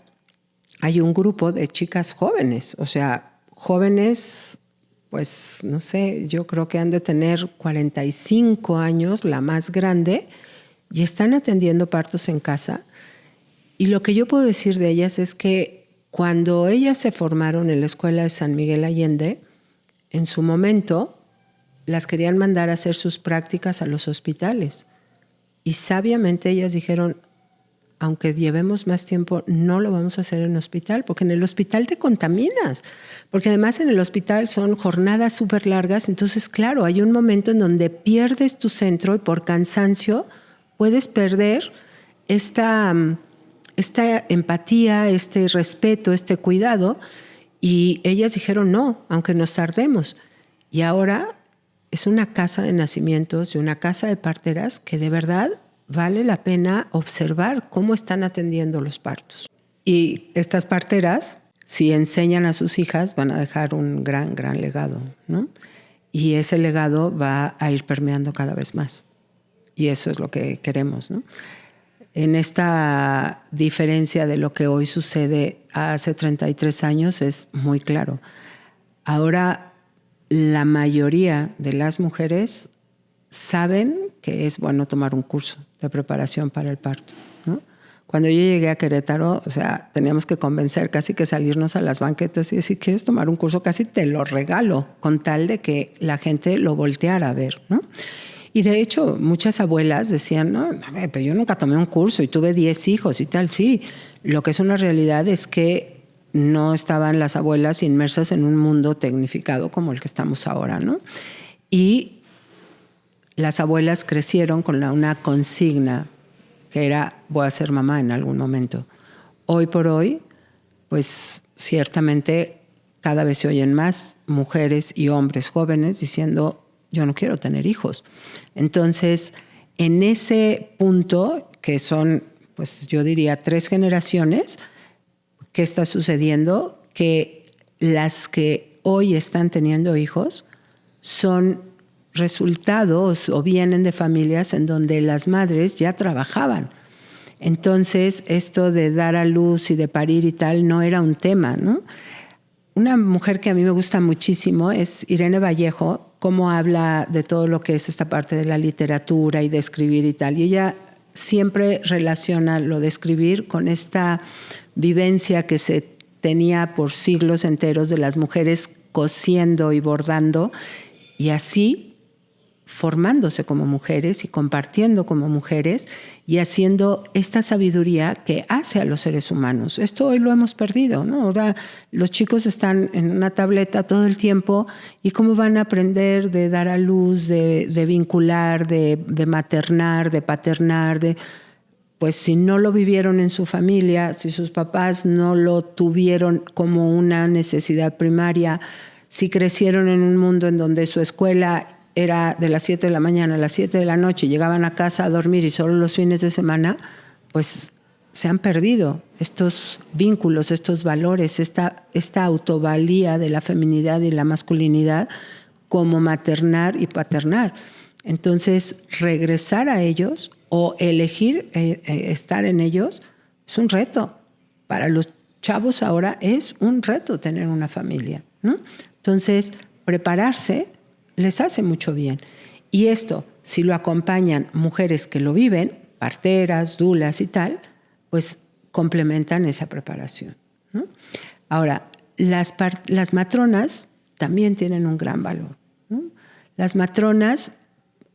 hay un grupo de chicas jóvenes, o sea, jóvenes, pues no sé, yo creo que han de tener 45 años, la más grande, y están atendiendo partos en casa. Y lo que yo puedo decir de ellas es que cuando ellas se formaron en la escuela de San Miguel Allende, en su momento las querían mandar a hacer sus prácticas a los hospitales. Y sabiamente ellas dijeron, aunque llevemos más tiempo, no lo vamos a hacer en el hospital, porque en el hospital te contaminas. Porque además en el hospital son jornadas súper largas, entonces claro, hay un momento en donde pierdes tu centro y por cansancio puedes perder esta empatía, este respeto, este cuidado, y ellas dijeron no, aunque nos tardemos. Y ahora es una casa de nacimientos y una casa de parteras que de verdad vale la pena observar cómo están atendiendo los partos. Y estas parteras, si enseñan a sus hijas, van a dejar un gran, gran legado, ¿no? Y ese legado va a ir permeando cada vez más. Y eso es lo que queremos, ¿no? en esta diferencia de lo que hoy sucede hace 33 años es muy claro. Ahora la mayoría de las mujeres saben que es bueno tomar un curso de preparación para el parto, ¿no? Cuando yo llegué a Querétaro, o sea, teníamos que convencer, casi que salirnos a las banquetas y decir, ¿quieres tomar un curso? Casi te lo regalo, con tal de que la gente lo volteara a ver, ¿no? Y de hecho, muchas abuelas decían, no, pero yo nunca tomé un curso y tuve 10 hijos y tal. Sí, lo que es una realidad es que no estaban las abuelas inmersas en un mundo tecnificado como el que estamos ahora, ¿no? Y las abuelas crecieron con una consigna que era, voy a ser mamá en algún momento. Hoy por hoy, pues ciertamente cada vez se oyen más mujeres y hombres jóvenes diciendo, yo no quiero tener hijos. Entonces, en ese punto, que son, pues yo diría, 3 generaciones, ¿qué está sucediendo? Que las que hoy están teniendo hijos son resultados o vienen de familias en donde las madres ya trabajaban. Entonces, esto de dar a luz y de parir y tal no era un tema, ¿no? Una mujer que a mí me gusta muchísimo es Irene Vallejo, cómo habla de todo lo que es esta parte de la literatura y de escribir y tal. Y ella siempre relaciona lo de escribir con esta vivencia que se tenía por siglos enteros de las mujeres cosiendo y bordando y así formándose como mujeres y compartiendo como mujeres y haciendo esta sabiduría que hace a los seres humanos. Esto hoy lo hemos perdido, ¿no? Ahora los chicos están en una tableta todo el tiempo y cómo van a aprender de dar a luz, de vincular, de maternar, de paternar, pues si no lo vivieron en su familia, si sus papás no lo tuvieron como una necesidad primaria, si crecieron en un mundo en donde su escuela era de las 7 de la mañana a las 7 de la noche, llegaban a casa a dormir y solo los fines de semana, pues se han perdido estos vínculos, estos valores, esta autovalía de la feminidad y la masculinidad como maternar y paternar. Entonces, regresar a ellos o elegir estar en ellos es un reto. Para los chavos ahora es un reto tener una familia, ¿no? Entonces, prepararse les hace mucho bien. Y esto, si lo acompañan mujeres que lo viven, parteras, dulas y tal, pues complementan esa preparación, ¿no? Ahora, las matronas también tienen un gran valor, ¿no? Las matronas,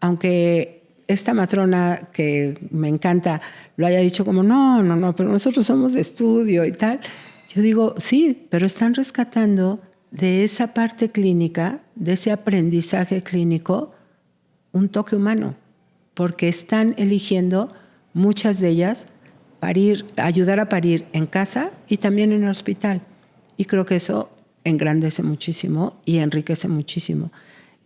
aunque esta matrona que me encanta lo haya dicho como no, pero nosotros somos de estudio y tal, yo digo, sí, pero están rescatando de esa parte clínica, de ese aprendizaje clínico, un toque humano, porque están eligiendo, muchas de ellas, ayudar a parir en casa y también en el hospital. Y creo que eso engrandece muchísimo y enriquece muchísimo.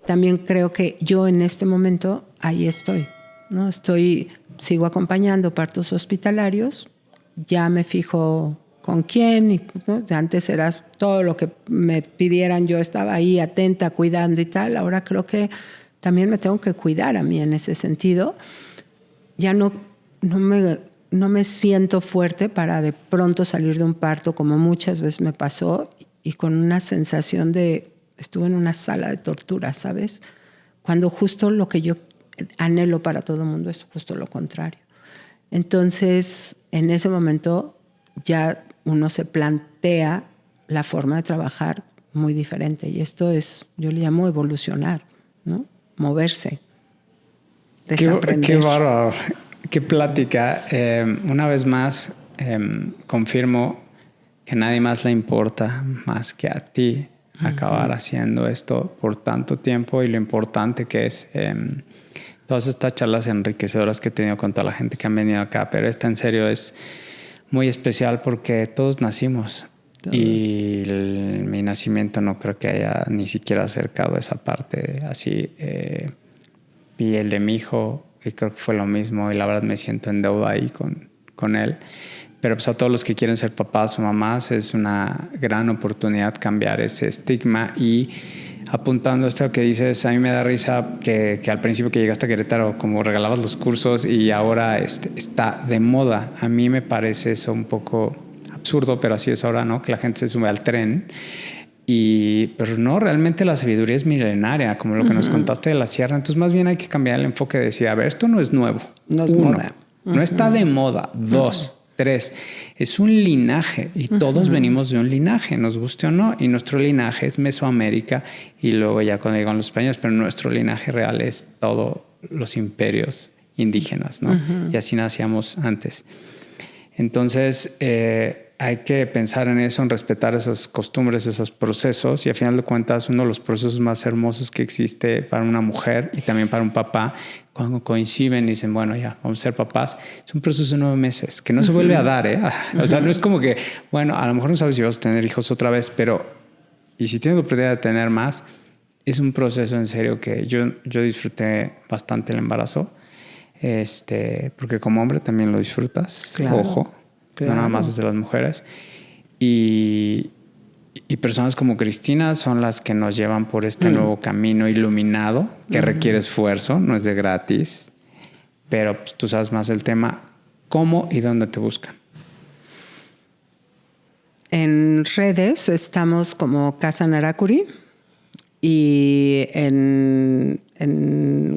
También creo que yo en este momento ahí estoy, ¿no? Sigo acompañando partos hospitalarios, ya me fijo con quién, ¿no? Antes era todo lo que me pidieran, yo estaba ahí atenta, cuidando y tal. Ahora creo que también me tengo que cuidar a mí en ese sentido. Ya no me siento fuerte para de pronto salir de un parto, como muchas veces me pasó, y con una sensación estuve en una sala de tortura, ¿sabes? Cuando justo lo que yo anhelo para todo el mundo es justo lo contrario. Entonces, en ese momento ya uno se plantea la forma de trabajar muy diferente. Y esto es, yo le llamo evolucionar, ¿no? Moverse, desaprender. Qué bárbaro, qué plática. Una vez más, confirmo que nadie más le importa más que a ti acabar haciendo esto por tanto tiempo y lo importante que es todas estas charlas enriquecedoras que he tenido con toda la gente que han venido acá. Pero esta en serio es muy especial porque todos nacimos y mi nacimiento no creo que haya ni siquiera acercado esa parte así. Y el de mi hijo, y creo que fue lo mismo, y la verdad me siento en deuda ahí con él. Pero pues a todos los que quieren ser papás o mamás es una gran oportunidad cambiar ese estigma y apuntando esto que dices, a mí me da risa que al principio que llegaste a Querétaro, como regalabas los cursos y ahora está de moda. A mí me parece eso un poco absurdo, pero así es ahora, ¿no? Que la gente se sube al tren. Pero no, realmente la sabiduría es milenaria, como lo que nos contaste de la sierra. Entonces, más bien hay que cambiar el enfoque de decir, a ver, esto no es nuevo. No es moda. No está de moda. 2, 3. Es un linaje y todos venimos de un linaje, nos guste o no. Y nuestro linaje es Mesoamérica y luego ya cuando llegan los españoles, pero nuestro linaje real es todos los imperios indígenas, ¿no? Y así nacíamos antes. Entonces, hay que pensar en eso, en respetar esas costumbres, esos procesos. Y a final de cuentas, uno de los procesos más hermosos que existe para una mujer y también para un papá, cuando coinciden y dicen, bueno, ya, vamos a ser papás, es un proceso de 9 meses que no se vuelve a dar, ¿eh? O sea, no es como que, bueno, a lo mejor no sabes si vas a tener hijos otra vez, pero, y si tienes la oportunidad de tener más, es un proceso en serio que yo disfruté bastante el embarazo, porque como hombre también lo disfrutas, claro, ojo, no nada más es de las mujeres. Y personas como Cristina son las que nos llevan por este nuevo camino iluminado que requiere esfuerzo, no es de gratis, pero pues, tú sabes más del tema. ¿Cómo y dónde te buscan? En redes estamos como Casa Narakuri y en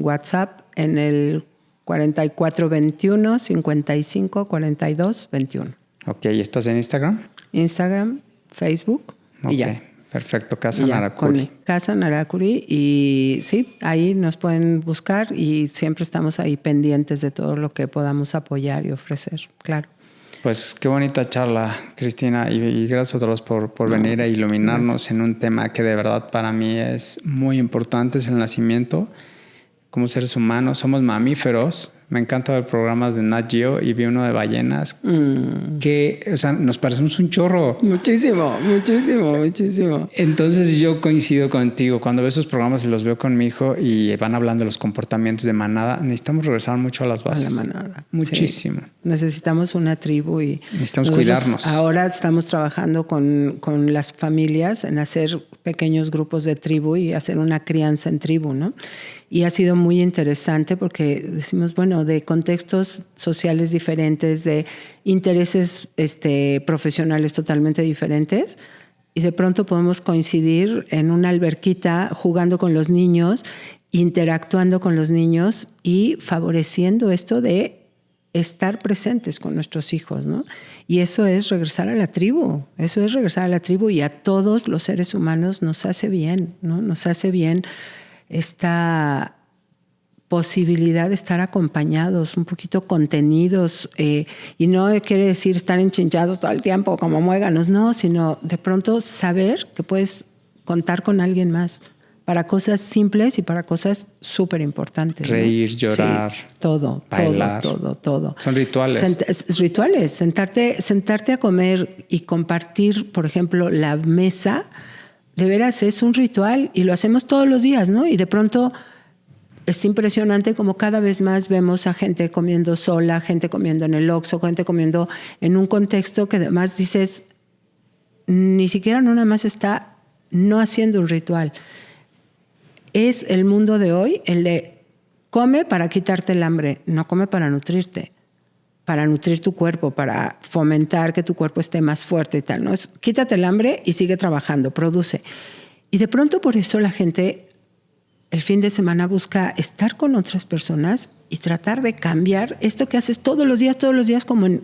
WhatsApp en el 4421 55 42 21. Ok, ¿y estás en Instagram? Instagram, Facebook. Ok, y ya. Perfecto, Casa Narakuri. Con Casa Narakuri y sí, ahí nos pueden buscar y siempre estamos ahí pendientes de todo lo que podamos apoyar y ofrecer, claro. Pues qué bonita charla, Cristina, y gracias a todos por venir a iluminarnos gracias. En un tema que de verdad para mí es muy importante, es el nacimiento. Como seres humanos somos mamíferos. Me encanta ver programas de Nat Geo y vi uno de ballenas que, o sea, nos parecemos un chorro. Muchísimo. Entonces yo coincido contigo. Cuando veo esos programas y los veo con mi hijo y van hablando de los comportamientos de manada, necesitamos regresar mucho a las bases. A la manada. Muchísimo. Sí. Necesitamos una tribu y necesitamos cuidarnos. Ahora estamos trabajando con las familias en hacer pequeños grupos de tribu y hacer una crianza en tribu, ¿no? Y ha sido muy interesante porque decimos, bueno, de contextos sociales diferentes, de intereses profesionales totalmente diferentes, y de pronto podemos coincidir en una alberquita jugando con los niños, interactuando con los niños y favoreciendo esto de estar presentes con nuestros hijos, ¿no? Y eso es regresar a la tribu, y a todos los seres humanos nos hace bien, ¿no? Nos hace bien esta posibilidad de estar acompañados, un poquito contenidos, y no quiere decir estar enchinchados todo el tiempo como muéganos, no, sino de pronto saber que puedes contar con alguien más para cosas simples y para cosas súper importantes. Reír, ¿no? Llorar, sí, todo, bailar. Todo. Son rituales. Rituales, sentarte a comer y compartir, por ejemplo, la mesa. De veras, es un ritual y lo hacemos todos los días, ¿no? Y de pronto es impresionante como cada vez más vemos a gente comiendo sola, gente comiendo en el Oxxo, gente comiendo en un contexto que además dices, ni siquiera no nada más está no haciendo un ritual. Es el mundo de hoy el de come para quitarte el hambre, no come para nutrirte, para nutrir tu cuerpo, para fomentar que tu cuerpo esté más fuerte y tal, ¿no? Es quítate el hambre y sigue trabajando, produce. Y de pronto por eso la gente el fin de semana busca estar con otras personas y tratar de cambiar esto que haces todos los días como en,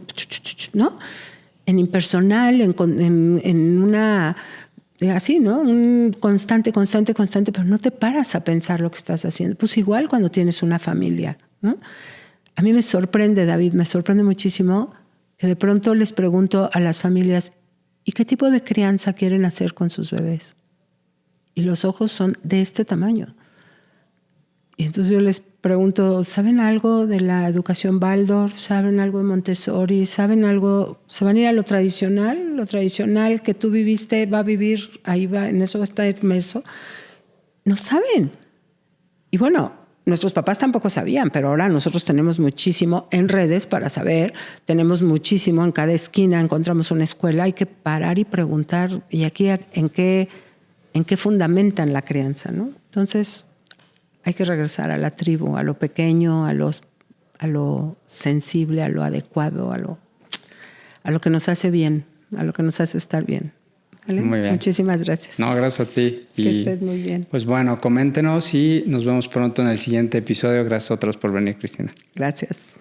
¿no? En impersonal, en una, así, ¿no? Un constante, pero no te paras a pensar lo que estás haciendo. Pues igual cuando tienes una familia, ¿no? A mí me sorprende, David, me sorprende muchísimo que de pronto les pregunto a las familias, ¿y qué tipo de crianza quieren hacer con sus bebés? Y los ojos son de este tamaño. Y entonces yo les pregunto, ¿saben algo de la educación Waldorf? ¿Saben algo de Montessori? ¿Saben algo? ¿Se van a ir a lo tradicional? ¿Lo tradicional que tú viviste va a vivir? Ahí va, en eso va a estar inmerso. No saben. Y bueno, nuestros papás tampoco sabían, pero ahora nosotros tenemos muchísimo en redes para saber, tenemos muchísimo en cada esquina, encontramos una escuela, hay que parar y preguntar, ¿y aquí en qué en qué fundamentan la crianza, ¿no? Entonces, hay que regresar a la tribu, a lo pequeño, a lo sensible, a lo adecuado, a lo que nos hace bien, a lo que nos hace estar bien. ¿Vale? Muy bien. Muchísimas gracias. No, gracias a ti. Que estés muy bien. Pues bueno, coméntenos y nos vemos pronto en el siguiente episodio. Gracias a otros por venir, Cristina. Gracias.